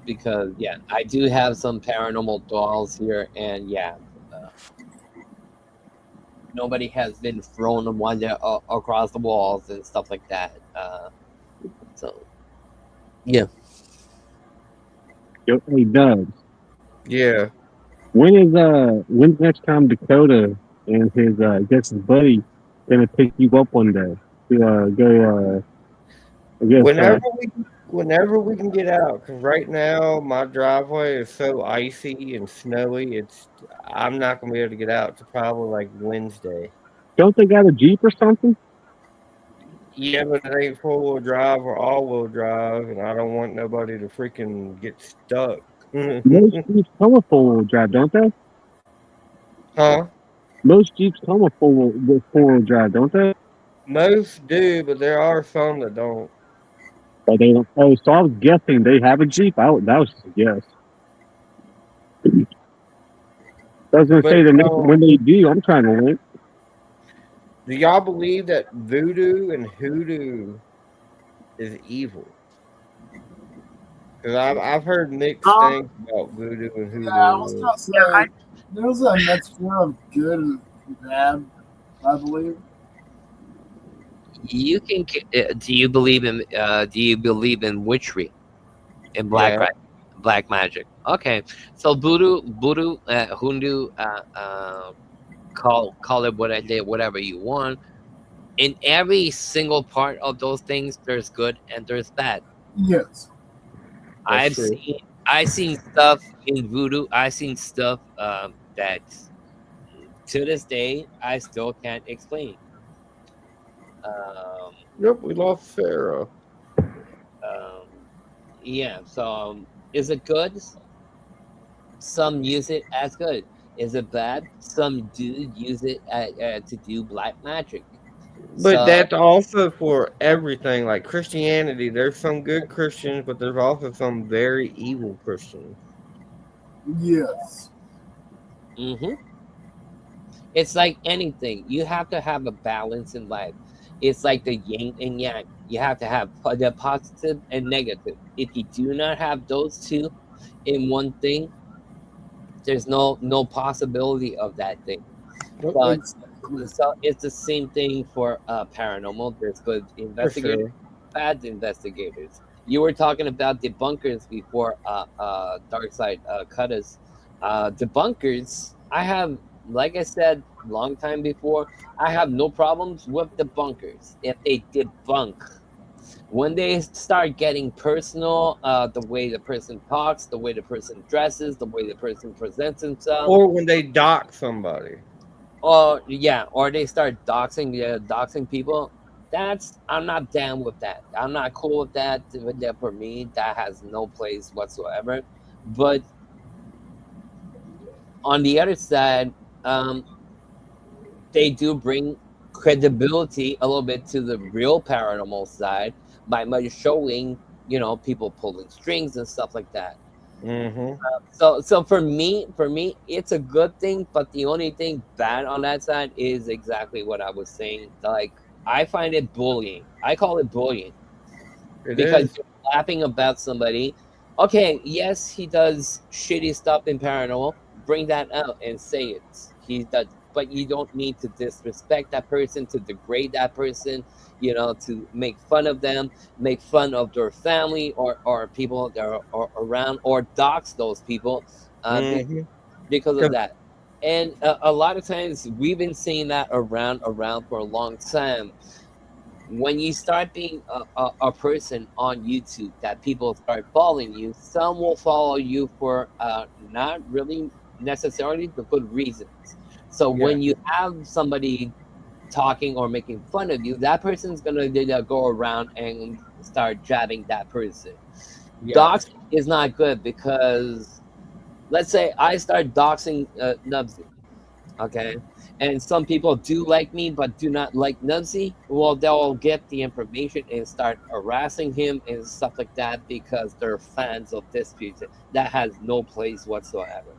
because yeah, I do have some paranormal dolls here, and yeah, uh, nobody has been thrown one across the walls and stuff like that. So yeah, Yo, hey, Doug. Yeah. When's next time Dakota and his I guess his buddy gonna pick you up one day to go I guess Whenever we can get out, because right now my driveway is so icy and snowy. I'm not gonna be able to get out to probably like Wednesday. don't they got a Jeep or something? Yeah, but it ain't 4-wheel drive or all-wheel drive, and I don't want nobody to freaking get stuck. Most Jeeps come with four-wheel drive, don't they? Huh? Most Jeeps come with four-wheel drive, don't they? Most do, but there are some that don't. Or they don't. Oh, so I was guessing they have a Jeep. That was just a guess. I was gonna But say when they do, I'm trying to win. do y'all believe that voodoo and hoodoo is evil? Because I've heard mixed things about voodoo and Yeah, I was hoodoo. gonna say there's a mixture of good and bad, I believe. you can. Do you believe in? Do you believe in witchery, in Yeah. black magic? Okay, so voodoo, hoodoo, call it whatever you want. In every single part of those things, there's good and there's bad. Yes. That's I've true. seen stuff in voodoo. I've seen stuff that to this day I still can't explain. Um, Yep, we lost Sarah. um, yeah. So is it good? Some use it as good. Is it bad? Some do use it to do black magic. But So that's also for everything. Like Christianity, there's some good Christians, but there's also some very evil Christians. Yes. hmm it's like anything. You have to have a balance in life. It's like the yin and yang. You have to have the positive and negative. If you do not have those two in one thing, there's no possibility of that thing. But Exactly. so it's the same thing for paranormal. There's good For investigators, sure. bad investigators. You were talking about debunkers before Dark Side cut us. Debunkers, I have, like I said, long time before, I have no problems with debunkers if they debunk. When they start getting personal, the way the person talks, the way the person dresses, the way the person presents himself, Or when they dock somebody. or yeah, or they start doxing people. That's I'm not down with that. I'm not cool with that. For me, that has no place whatsoever. But on the other side, um, they do bring credibility a little bit to the real paranormal side by showing people pulling strings and stuff like that. Mm-hmm. So for me, it's a good thing, but the only thing bad on that side is exactly what I was saying. Like I find it bullying. I call it bullying It because is. you're laughing about somebody. Okay, yes, he does shitty stuff in paranormal. Bring that out and say it. He does, but you don't need to disrespect that person, to degrade that person. to make fun of them, make fun of their family or people that are around, or dox those people Mm-hmm. because of that. And a lot of times we've been seeing that around for a long time. When you start being a person on YouTube that people start following you, some will follow you for not really necessarily the good reasons. So Yeah. when you have somebody talking or making fun of you, that person's gonna go around and start jabbing that person. Yeah. Doxing is not good because let's say I start doxing Nubsy, okay, and some people do like me but do not like Nubsy. Well, they'll get the information and start harassing him and stuff like that because they're fans of this person. That has no place whatsoever.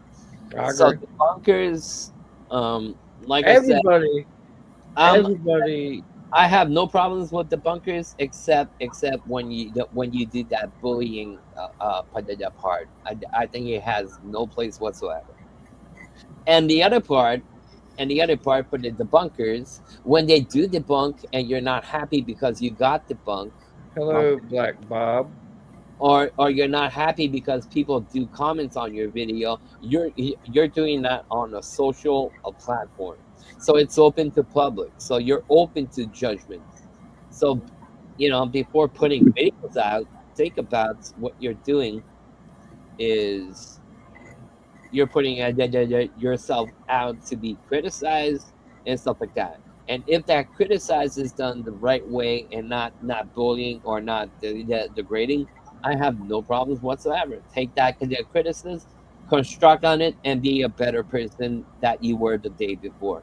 I So agree. the bunkers, like I said, Everybody, I'm everybody. I have no problems with the bunkers except when you do that bullying part. I think it has no place whatsoever. And the other part for the bunkers, when they do debunk and you're not happy because you got debunked, okay, Hello, Black Bob. or you're not happy because people do comments on your video, you're doing that on a social platform, so it's open to public, so you're open to judgment. So before putting videos out, think about what you're doing is you're putting yourself out to be criticized and stuff like that. And if that criticize is done the right way and not bullying or not degrading, I have no problems whatsoever. Take that criticism, construct on it, and be a better person that you were the day before.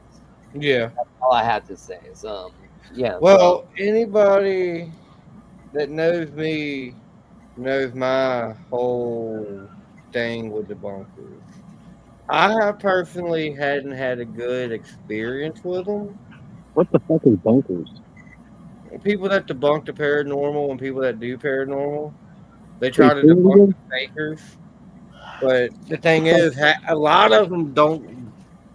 Yeah. All I have to say is, yeah. So Well, anybody that knows me knows my whole thing with the bunkers. I have personally hadn't had a good experience with them. What the fuck is bunkers? People that debunk the paranormal and people that do paranormal, they try Wait, to say it debunk again? the fakers. But the thing is, a lot of them don't,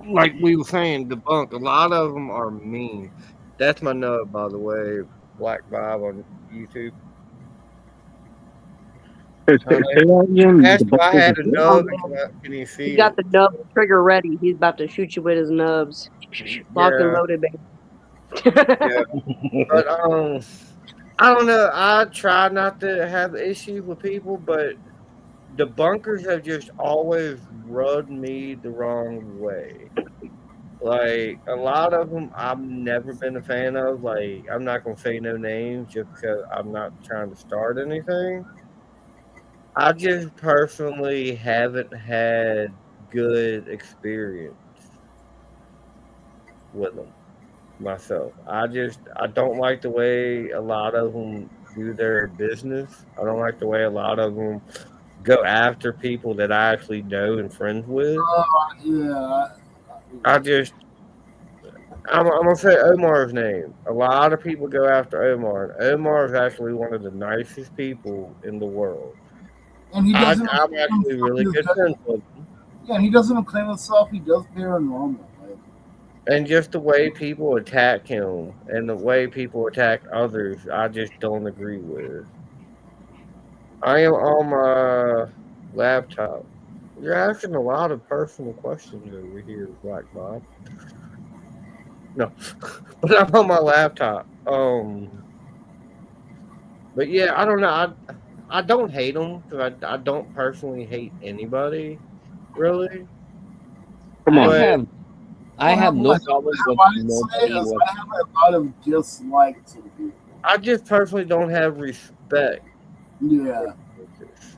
like we were saying, debunk. A lot of them are mean. That's my nub, by the way, Black Bob on YouTube. Say Honey, that again? asked The if I bunkers had is a what? Oh nub and man, can you he's see got it? the nub trigger ready. He's about to shoot you with his nubs. Locked and Yeah, loaded, baby. yeah. But I don't know. I try not to have issues with people, but the bunkers have just always rubbed me the wrong way. Like a lot of them, I've never been a fan of. Like I'm not gonna say no names just because I'm not trying to start anything. I just personally haven't had good experience with them myself. I don't like the way a lot of them do their business. I don't like the way a lot of them go after people that I actually know and friends with. Yeah. I just I'm gonna say Omar's name. A lot of people go after Omar, and Omar is actually one of the nicest people in the world. And he doesn't I'm claim actually himself really as good friends with him, yeah, and he doesn't claim himself. He does paranormal. Like, and just the way people attack him and the way people attack others, I just don't agree with. I am on my laptop. You're asking a lot of personal questions over here, Black Bob. No, but I'm on my laptop. But yeah, I don't know. I don't hate them because I don't personally hate anybody really. Come I on. But have I have no problems with what I'd say nobody is what I have a lot of dislike to people. I just personally don't have respect for Yeah. characters.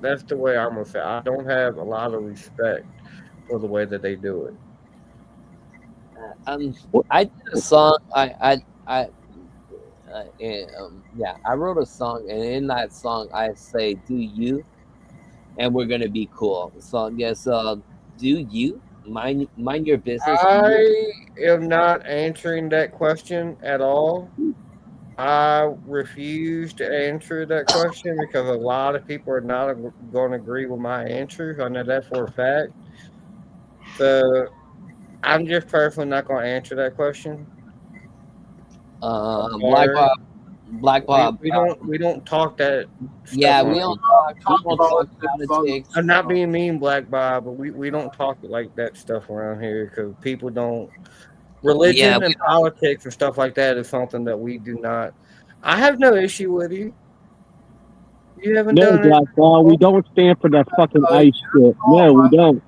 That's the way I'm gonna say. I don't have a lot of respect for the way that they do it. um What? I did a song. Yeah, I wrote a song, and in that song I say "Do you," and we're gonna be cool. So yes, do you mind your business? Do you? I am not answering that question at all. I refuse to answer that question because a lot of people are not going to agree with my answers. I know that for a fact. So I'm just personally not going to answer that question. Black Bob. Black Bob. We don't talk that. Yeah, stuff we on don't here. talk. We don't talk politics politics. I'm not being mean, Black Bob, but we don't talk like that stuff around here because people don't. Yeah, Religion and politics and stuff like that is something that we do not. I have no issue with you. You haven't No, done it. Black Ball, we don't stand for that fucking ice shit. No, we don't.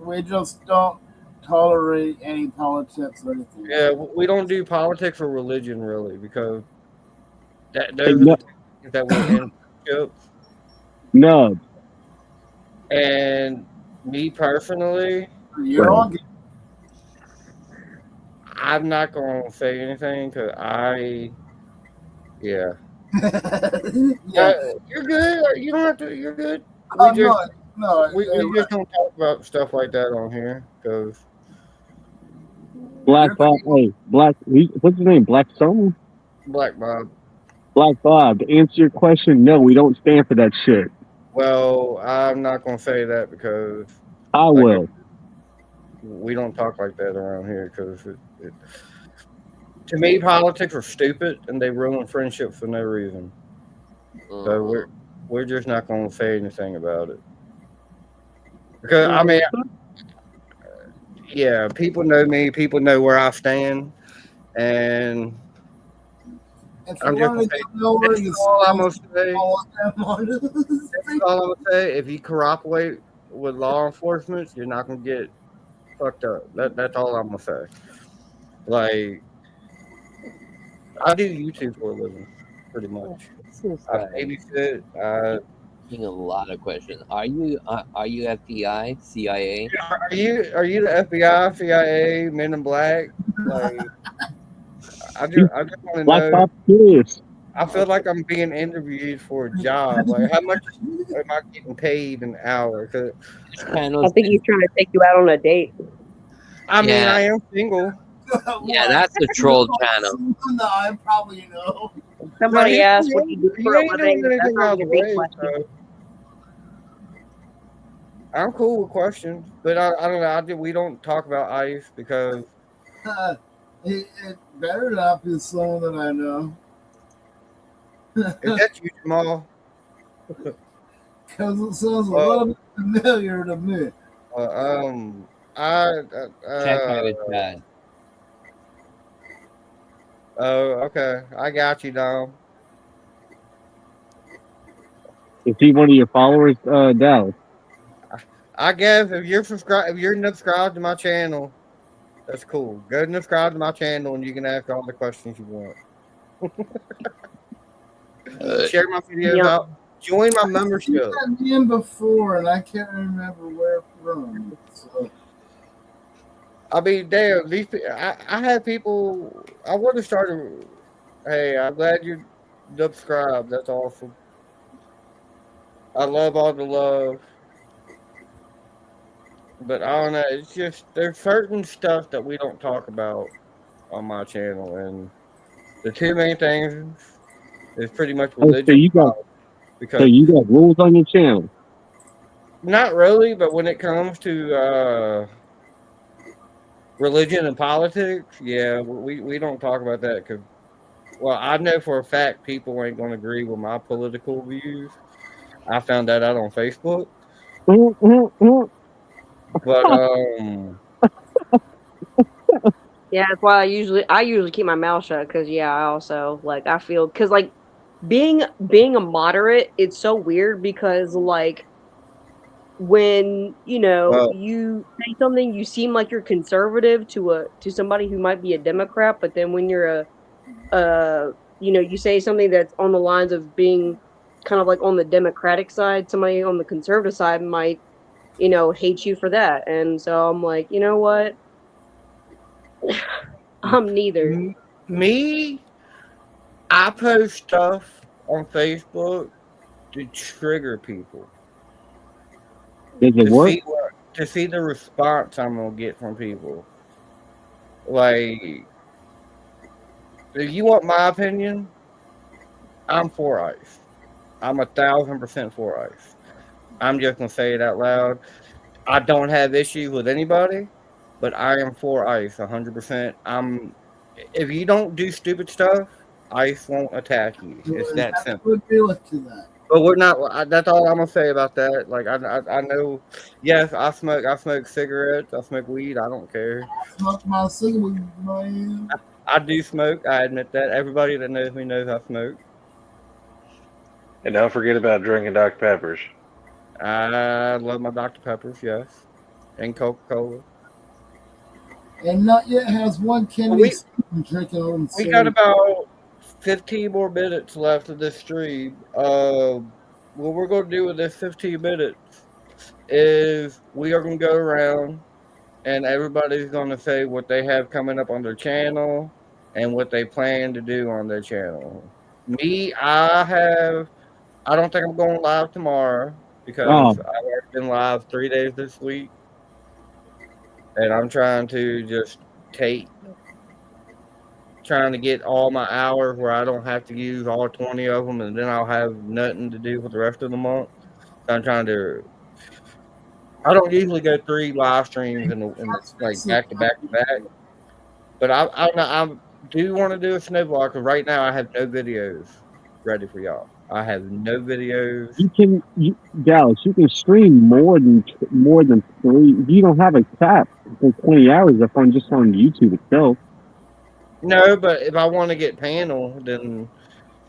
We just don't tolerate any politics or anything. Yeah, we don't do politics or religion really because Hey, those are no, the things that we're in. no. And me personally, You're all good. I'm not going to say anything because yeah. Yeah. You're good. You don't have to. You're good. No, We just don't talk about stuff like that on here because Black Bob, hey, what's his name? Black Stone? Black Bob. Black Bob, to answer your question, no, we don't stand for that shit. Well, I'm not going to say that because I like will. we don't talk like that around here because to me politics are stupid and they ruin friendships for no reason. So we're just not going to say anything about it because I mean, yeah, people know me, people know where I stand, and If I'm you just want gonna to know where you that's all I'm gonna say. stand, That's all I'm gonna say. If you cooperate with law enforcement, you're not gonna get fucked up. That's all I'm gonna say. Like I do YouTube for a living, pretty much. I babysit. Asking a lot of questions. Are you FBI, CIA? Are you the FBI, CIA, Men in Black? Like I just want to Black know. Bob, serious. I feel like I'm being interviewed for a job. Like, how much am I getting paid an hour? 'Cause, I think he's trying to take you out on a date. I mean, Yeah. I am single. Yeah, that's a troll channel. No, I probably know. Somebody No, asked what you do he for a ain't living. doing That's anything not out a of the big way. question. So. I'm cool with questions, but I don't know. We don't talk about ICE because It better not be someone that I know. if that's you, Jamal. Because it sounds a little bit familiar to me. Check private chat. Oh, okay. I got you, Dom. Is he one of your followers, Dallas? I guess if you're subscribed to my channel, that's cool. Go and subscribe to my channel, and you can ask all the questions you want. Share my videos out. Join my membership. I've seen that name before, and I can't remember where from. So. I mean, damn, I had people. I would have started. Hey, I'm glad you subscribed. That's awesome. I love all the love. But I don't know. It's just there's certain stuff that we don't talk about on my channel, and the two main things is pretty much religion. So you got rules on your channel. Not really, but when it comes to religion and politics, yeah, we don't talk about that because, well, I know for a fact people ain't going to agree with my political views. I found that out on Facebook. But yeah, that's why I usually keep my mouth shut because I also like I feel because like being a moderate, it's so weird because like when you say something, you seem like you're conservative to somebody who might be a Democrat, but then when you're you say something that's on the lines of being kind of like on the Democratic side, somebody on the conservative side might hate you for that. And so I'm like, you know what? I'm neither. Me, I post stuff on Facebook to trigger people. Does it work? To see the response I'm gonna get from people. Like, if you want my opinion, I'm for ICE. I'm 1,000% for ICE. I'm just gonna say it out loud. I don't have issues with anybody, but I am for ICE 100%. If you don't do stupid stuff, ICE won't attack you. It's There that has simple. to be limit to that. But we're not. That's all I'm gonna say about that. Like I know. Yes, I smoke. I smoke cigarettes. I smoke weed. I don't care. Smoke my cigarette, man. I do smoke. I admit that. Everybody that knows me knows I smoke. And don't forget about drinking Dr. Peppers. I love my Dr. Peppers. Yes, and Coca Cola. And not yet has one Kennedy We Stevens drinking on we got about 15 more minutes left of this stream. What we're gonna do with this 15 minutes is we are gonna go around and everybody's gonna say what they have coming up on their channel and what they plan to do on their channel. Me, I don't think I'm going live tomorrow because I've already been live 3 days this week. And I'm trying to just trying to get all my hours where I don't have to use all 20 of them and then I'll have nothing to do for the rest of the month. So I'm trying to I don't usually go 3 live streams in like back to back to back. But I do want to do a snowball because right now I have no videos ready for y'all. I have no videos. Dallas, you can stream more than 3. You don't have a cap for 20 hours up on just on YouTube itself. No, but if I want to get panel, then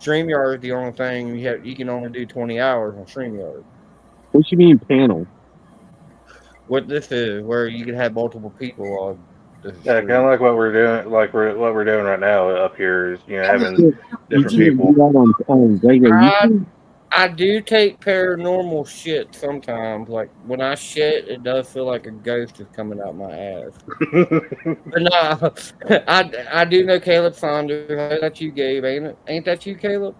StreamYard is the only thing you can only do 20 hours on StreamYard. What you mean panel? What this is, where you can have multiple people on. Yeah, kind of like what we're doing, what we're doing right now up here is having different people. Do that on regular YouTube? I do take paranormal shit sometimes. Like when I shit, it does feel like a ghost is coming out my ass. But no, I do know Caleb Saunders. That's you, Gabe, ain't it? Ain't that you, Caleb?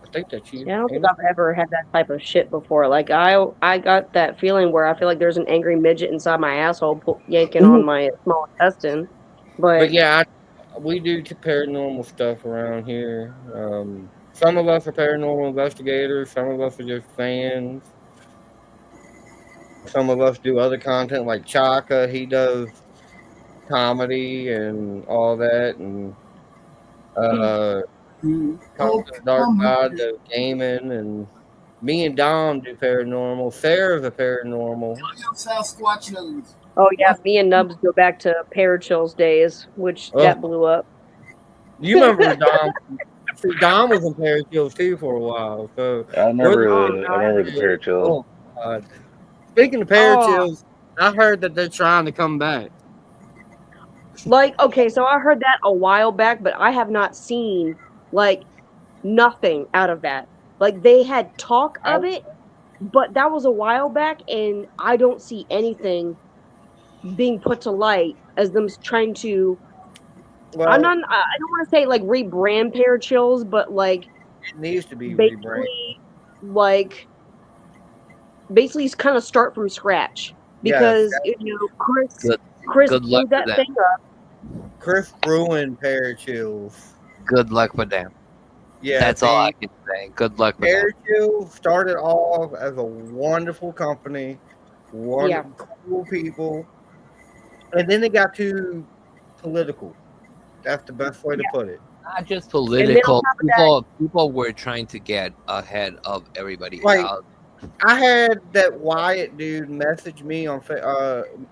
I think that's you. Yeah, I don't think I've ever had that type of shit before. Like I got that feeling where I feel like there's an angry midget inside my asshole yanking on my small intestine. But yeah, we do paranormal stuff around here. Some of us are paranormal investigators. Some of us are just fans. Some of us do other content like Chaka. He does comedy and all that, and comes to the dark side of gaming. And me and Dom do paranormal. Sarah's a paranormal. Sasquatch. Oh yeah, me and Nubs go back to Parachills days, which that blew up. You remember Dom? Dom was in Parachills too for a while. So I remember the Parachills. Oh, speaking of Parachills, I heard that they're trying to come back. Like, okay, so I heard that a while back, but I have not seen like nothing out of that. Like they had talk of it, but that was a while back, and I don't see anything being put to light as them trying to. Well, I don't want to say like rebrand Parachills, but like it needs to be rebranded. Like basically kind of start from scratch because Chris blew that thing up. Chris ruined Parachills. Good luck with them. Yeah, that's all I can say. Good luck with them. Parachills started off as a wonderful company, cool people, and then they got too political. That's the best way to put it. Not just political. People were trying to get ahead of everybody else. I had that Wyatt dude message me on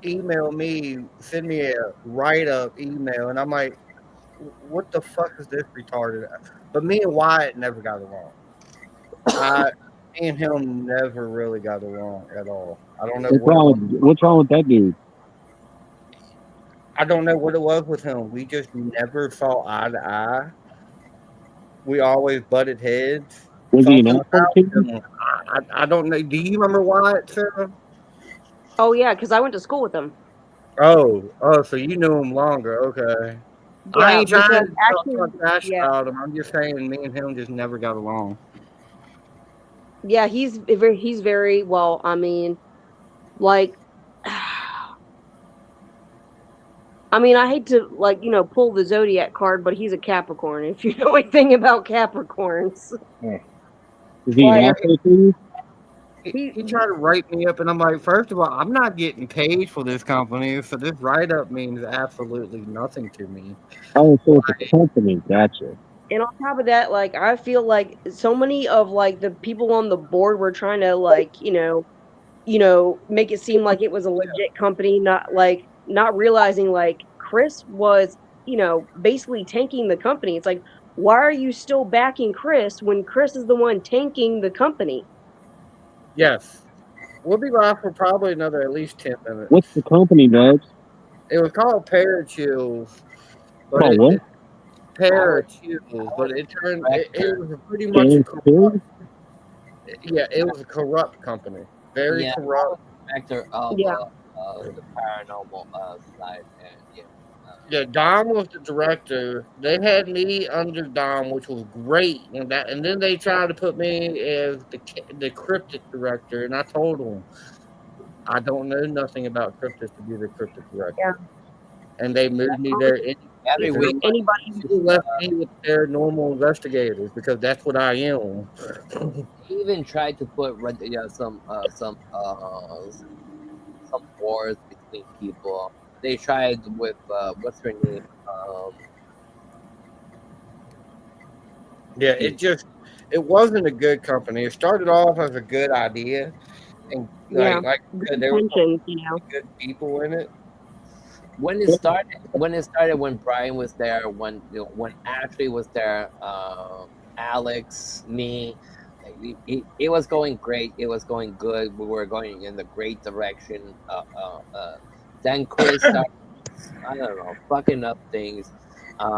email me, send me a write-up email, and I'm like, what the fuck is this retarded? But me and Wyatt never got along. Me and him never really got along at all. I don't know what's wrong with that dude. I don't know what it was with him. We just never saw eye to eye. We always butted heads. Was he an asshole? I don't know. Do you remember Wyatt, Sarah? Oh yeah, because I went to school with him. Oh, so you knew him longer. Okay. Yeah, I ain't trying to talk trash about him. I'm just saying, me and him just never got along. Yeah, he's very well. I mean, like, I mean, I hate to pull the zodiac card, but he's a Capricorn. If you know anything about Capricorns, is he an asshole to you? he tried to write me up, and I'm like, first of all, I'm not getting paid for this company, so this write up means absolutely nothing to me. Oh, so it's a company. Gotcha. And on top of that, like I feel like so many of like the people on the board were trying to like, make it seem like it was a legit company, not realizing like Chris was, basically tanking the company. It's like, why are you still backing Chris when Chris is the one tanking the company? Yes, we'll be live for probably another at least 10 What's minutes. the company, Nubs? It was called Parachills, but Called what? Parachills, but it turned it was pretty much a James corrupt. Yeah, it was a corrupt company, very Yeah, corrupt. director of Yeah. the paranormal side, and Yeah, Dom was the director. They had me under Dom, which was great, and then they tried to put me as the cryptic director, and I told them I don't know nothing about cryptids to be the cryptic Yeah. director, and they moved me there. every For week anybody They who left me with paranormal investigators because that's what I am. they even tried to put some wars between people. They tried with what's her name? Yeah, it wasn't a good company. It started off as a good idea, and yeah, like I good said, there were some intentions. good people in it. When Brian was there, when Ashley was there, Alex, me, it was going great. It was going good. We were going in the great direction. Then Chris started, I don't know, fucking up things.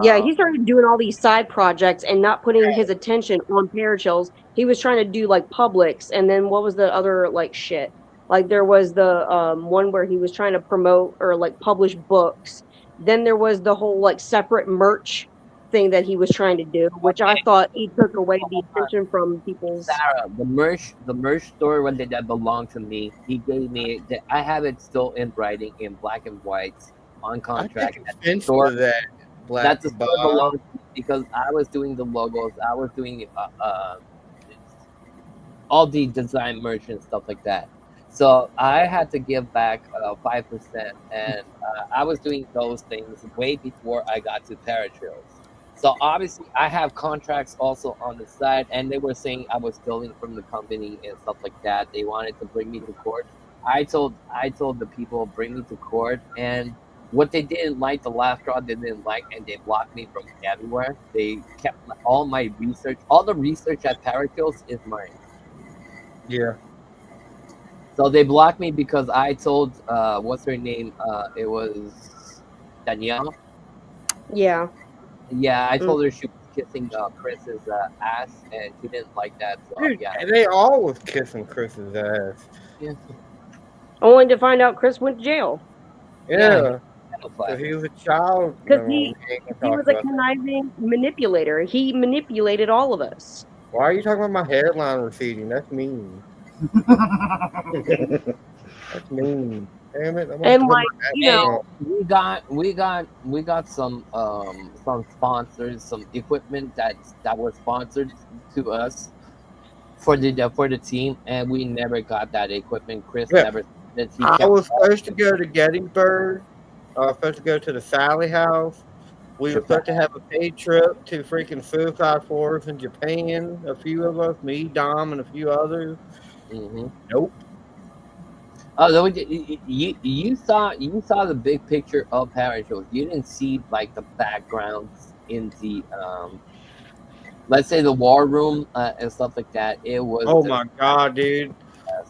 Yeah, Uh, he started doing all these side projects and not putting his attention on Parachills. He was trying to do like Publix, and then what was the other like shit? Like there was the one where he was trying to promote or like publish books. Then there was the whole like separate merch thing that he was trying to do, which I thought he took away the attention from people's. Sarah, the merch store when that belonged to me. He gave me that. I have it still in writing in black and white on I contract. take That offense store, to that, Black that the store Bob. belongs to me because I was doing the logos. I was doing all the design merch and stuff like that. So I had to give back 5%, and I was doing those things way before I got to Paratrails. So obviously, I have contracts also on the side, and they were saying I was stealing from the company and stuff like that. They wanted to bring me to court. I told the people bring me to court, and what they didn't like, the last straw they didn't like, and they blocked me from everywhere. They kept all my research, all the research at Paratrails is mine. Yeah, So they blocked me because I told what's her name? It was Danielle. Yeah. Yeah, I Mm. told her she was kissing Chris's ass, and she didn't like that. So dude, yeah, they all was kissing Chris's ass. yeah, Only to find out Chris went to jail Yeah, pedophile. so he was a child. because No, he we ain't he gonna was talk a about that. conniving manipulator. He manipulated all of us. Why are you talking about my hairline receding? That's mean. That's mean. Damn it! I'm gonna have And to put like, my you hat Hey, know, on. we got some sponsors, some equipment that was sponsored to us for the team, and we never got that equipment. Chris Yeah, never that he I kept. was supposed to go to Gettysburg. I was supposed to go to the Sally House. We were supposed to have a paid trip to freaking Suicide Forest in Japan. A few of us, me, Dom, and a few others. Hmm. Nope. Oh, so you saw the big picture of Parachute. You didn't see like the backgrounds in the let's say the war room and stuff like that. It was Oh just my god, dude.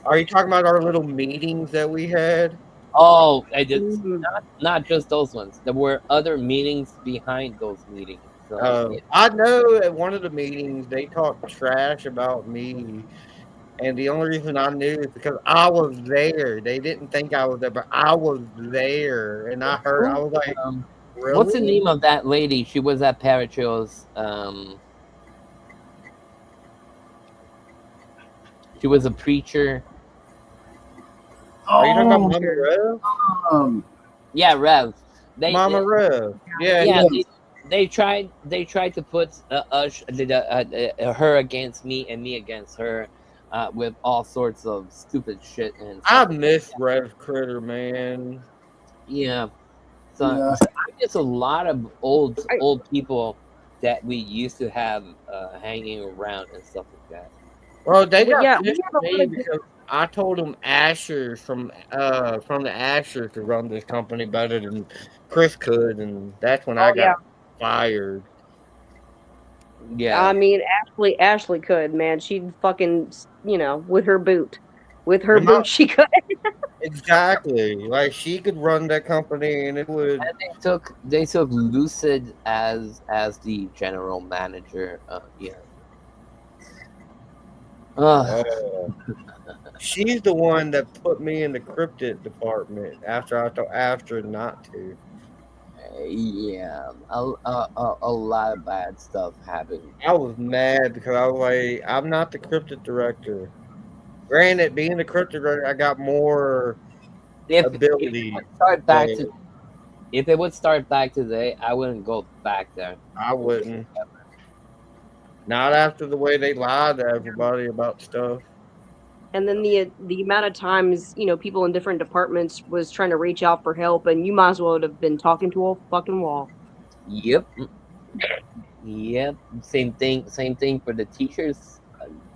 Are you talking about our little meetings that we had? it's mm, not just those ones. There were other meetings behind those meetings. So yeah. I know at one of the meetings they talked trash about me, and the only reason I knew is because I was there. They didn't think I was there, but I was there, and I heard. I Who, was like, what's the "Really?" name of that lady? She was at Parachute's. She was a preacher. Are you talking about Oh, Mama Rev? Yeah, Rev. They, Mama Rev. Yeah, yeah, yeah. they tried to put her against me and me against her. with all sorts of stupid shit and I stuff. miss Rev Critter, man. Yeah. So, Yeah. so I miss a lot of old people that we used to have hanging around and stuff like that. Well, they Well, got yeah, we pissed have at a lot me of good. because I told them Asher from the Asher to run this company better than Chris could, and that's when I Oh yeah, got fired. Yeah. I mean Ashley could, man. She'd fucking, with her boot, And my, she could. exactly, like she could run that company, and it would. And they took Lucid as the general manager. Yeah. Uh, Uh, she's the one that put me in the cryptid department after I asked her not to. yeah. A lot of bad stuff happened. I was mad because I was like, I'm not the cryptid director. Granted, being the cryptid director, I got more If it ability, would start back but to if it would start back today, I wouldn't go back there. I wouldn't. Not after the way they lied to everybody about stuff. And then the amount of times, people in different departments was trying to reach out for help, and you might as well have been talking to a fucking wall. Yep. Yep. Same thing. Same thing for the teachers.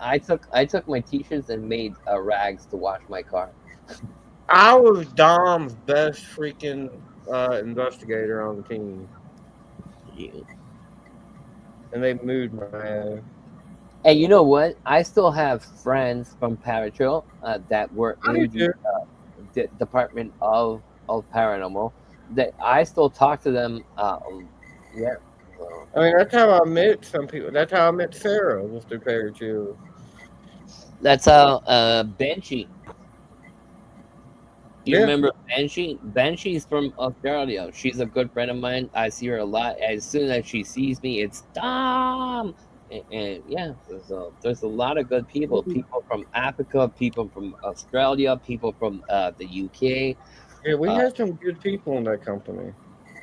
I took my teachers and made rags to wash my car. I was Dom's best freaking investigator on the team, Yeah. and they moved my ass. And you know what? I still have friends from Paratrail that were I do in too. the Department of Paranormal. That I still talk to them. Yeah. So, I mean, that's how I met some people. That's how I met Sarah, was through Parachill. that's how Banshee. You Yeah. remember Banshee? Banshee's from Australia. She's a good friend of mine. I see her a lot. As soon as she sees me, it's Dom. And yeah, there's a lot of good people. People from Africa, people from Australia, people from the UK. Yeah, we Uh, had some good people in that company.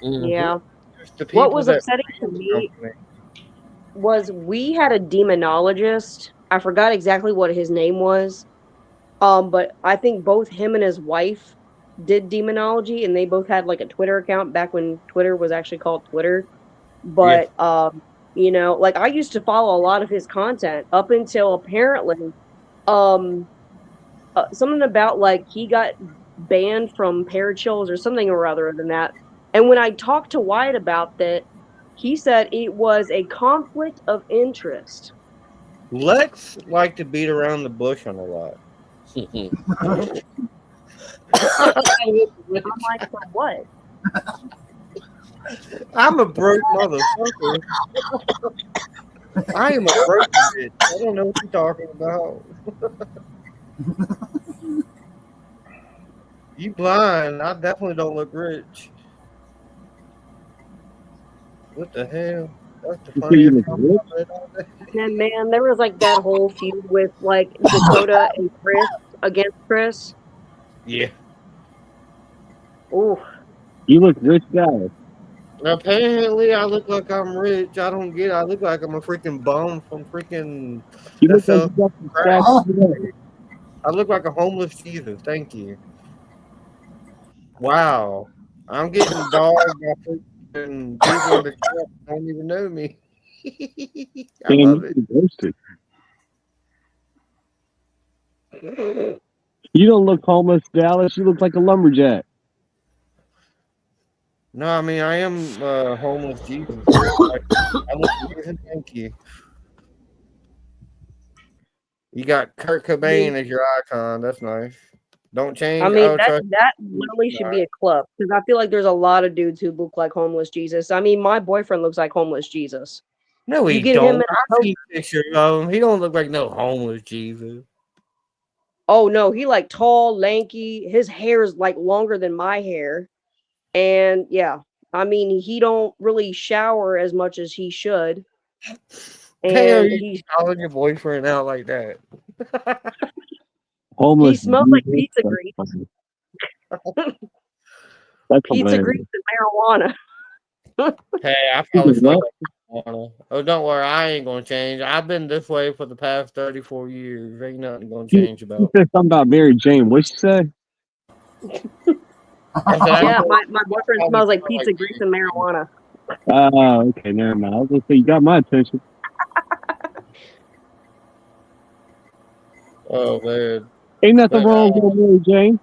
mhm. Yeah. Just the What people was that upsetting to ran the me company. was we had a demonologist. I forgot exactly what his name was. But I think both him and his wife did demonology, and they both had like a Twitter account back when Twitter was actually called Twitter. Yeah. But like I used to follow a lot of his content up until apparently um something about like he got banned from Parachills or something or other than that. And when I talked to Wyatt about that, he said it was a conflict of interest. Lex like to beat around the bush on a lot. I'm like, for what? I'm a broke motherfucker. I am a broke bitch. I don't know what you're talking about. You blind. I definitely don't look rich. What the hell? That's the You say you funniest look comment rich? I've read all day. And man, there was like that whole feud with like Dakota and Chris against Chris. Yeah. Ooh, You look rich guy. Apparently, I look like I'm rich. I don't get it. I look like I'm a freaking bum from freaking You that look like sells you got some crack. stacks. I look like a homeless Jesus. Thank you. Wow. I'm getting dogged by freaking people in the chat that don't even know me. I Damn, love you it. can roast it. You don't look homeless, Dallas. You look like a lumberjack. No, I mean I am homeless Jesus. I look amazing. Thank you. You got Kurt Cobain as your icon. That's nice. Don't I change. mean Oh, trust that literally should be a club because I feel like there's a lot of dudes who look like homeless Jesus. I mean, my boyfriend looks like homeless Jesus. no, You he get him don't. in I a see pictures of him. He don't look like no homeless Jesus. oh no, he like tall, lanky. His hair is like longer than my hair, and yeah, I mean he don't really shower as much as he should, Hey, are and you calling your boyfriend out like that? he Homeless. smells like Jesus. pizza That's grease, funny. That's pizza grease hilarious. and marijuana. Hey, I He's probably like, smell what? like marijuana. Oh, don't worry, I ain't gonna change. I've been this way for the past 34 years. Ain't nothing gonna You change about. said something about Mary Jane. What'd you say? I said I Yeah, still my boyfriend probably smells like smell like pizza grease and marijuana. Oh, okay, never mind. I was gonna say you got my attention. Oh man, Ain't nothing but wrong with Mary Jane.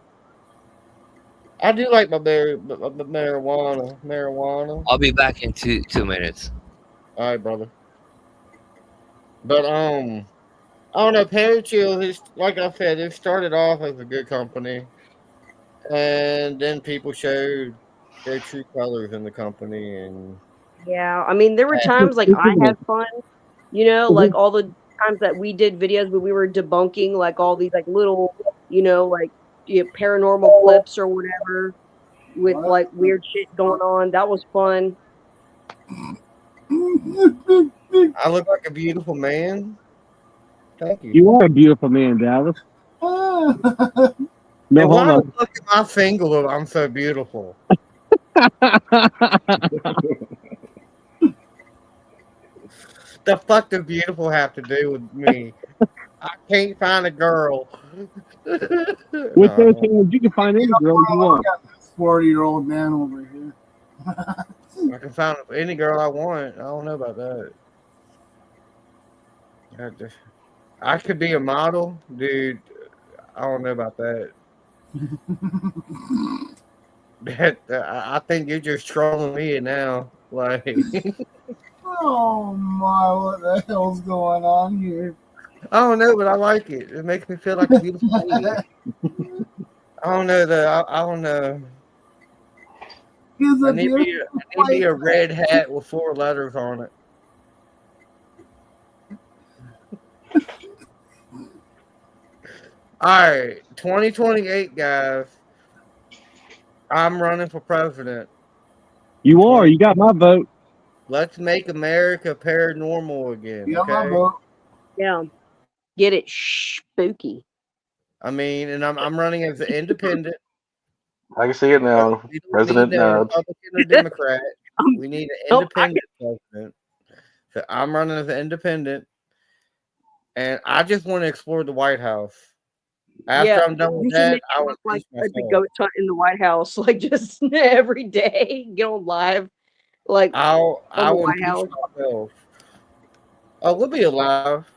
I do like my marijuana. Marijuana. I'll be back in 2 minutes. All right, brother. But I don't know. Perry Chill. Like I said, it started off as a good company, and then people showed their true colors in the company, and Yeah, I mean, there were times like I had fun, like all the times that we did videos where we were debunking like all these like little, like paranormal clips or whatever with What? like weird shit going on. That was fun. I look like a beautiful man. Thank you. You are a beautiful man, Dallas. No And why homo. the fuck am I single if I'm so beautiful? The fuck does beautiful have to do with me? I can't find a girl. With those hands, you can find any girl you want. 40-year-old man over here. I can find any girl I want. I don't know about that. I could be a model, dude. I don't know about that. I think you're just trolling me now. Like, Oh my, what the hell's going on here? I don't know, but I like it. It makes me feel like a beautiful lady. I don't know though. I don't know. He's I a need beautiful be a red hat with 4 letters on it. All right, 2028, guys. I'm running for president. You are. You got my vote. Let's make America paranormal again. Yeah, my Okay. vote. Yeah, get it spooky. I mean, and I'm running as an independent. I can see it now. We don't President need no Nod. Republican or Democrat. We need an Oh, independent president. So I'm running as an independent, and I just want to explore the White House. After yeah, I'm done with you should that, make I it will look like teach the myself. ghost hunt in the White House, like just every day, get on live, like I on the will White impeach House. myself. Oh, we'll be alive.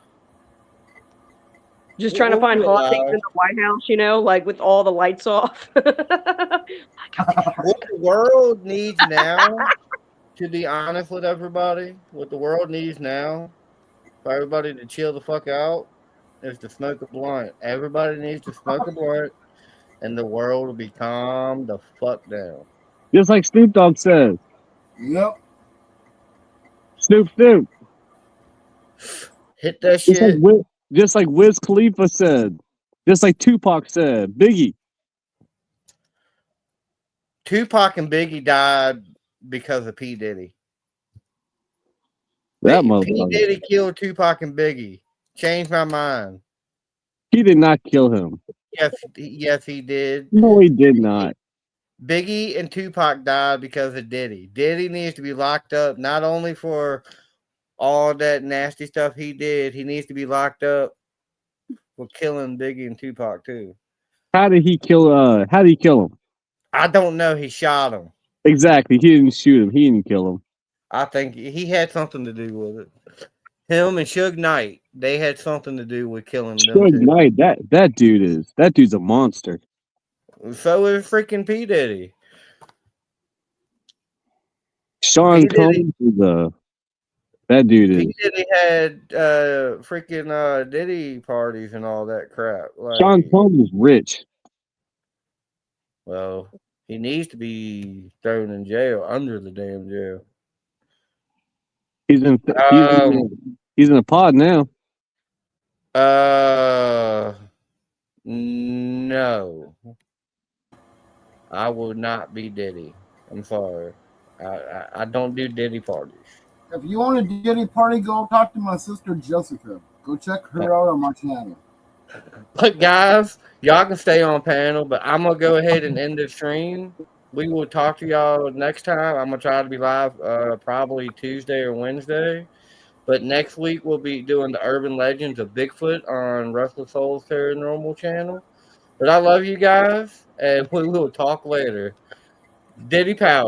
Just trying to We'll find be hauntings in alive. the White House, like with all the lights off. What the world needs now, to be honest with everybody, what the world needs now for everybody to chill the fuck out is to smoke a blunt. Everybody needs to smoke a blunt, and the world will be calm the fuck down. Just like Snoop Dogg says. Yep. Snoop Snoop. Hit that Just like shit. Just like Wiz Khalifa said. Just like Tupac said. Biggie. Tupac and Biggie died because of P. Diddy. That P. motherfucker. Diddy killed Tupac and Biggie. Changed my mind. He did not kill him. Yes, he did. No, he did not. Biggie and Tupac died because of Diddy. Diddy needs to be locked up not only for all that nasty stuff he did, he needs to be locked up for killing Biggie and Tupac too. How did he kill him? I don't know. He shot him. Exactly. He didn't shoot him. He didn't kill him. I think he had something to do with it. Him and Suge Knight, they had something to do with killing them Suge too. Knight, that dude's a monster. So is freaking P. Diddy. Sean Combs is that dude is. P. Diddy had freaking Diddy parties and all that crap. Like, Sean Combs is rich. well, he needs to be thrown in jail, under the damn jail. He's in a pod now. No. I will not be Diddy. I'm sorry. I don't do Diddy parties. If you want a Diddy party, go talk to my sister Jessica. Go check her out on my channel. But guys, y'all can stay on panel, but I'm gonna go ahead and end the stream. we will talk to y'all next time. I'm gonna try to be live probably Tuesday or Wednesday. But next week we'll be doing the urban legends of Bigfoot on Russell Soul's Paranormal channel. But I love you guys, and we will talk later. Diddy Power.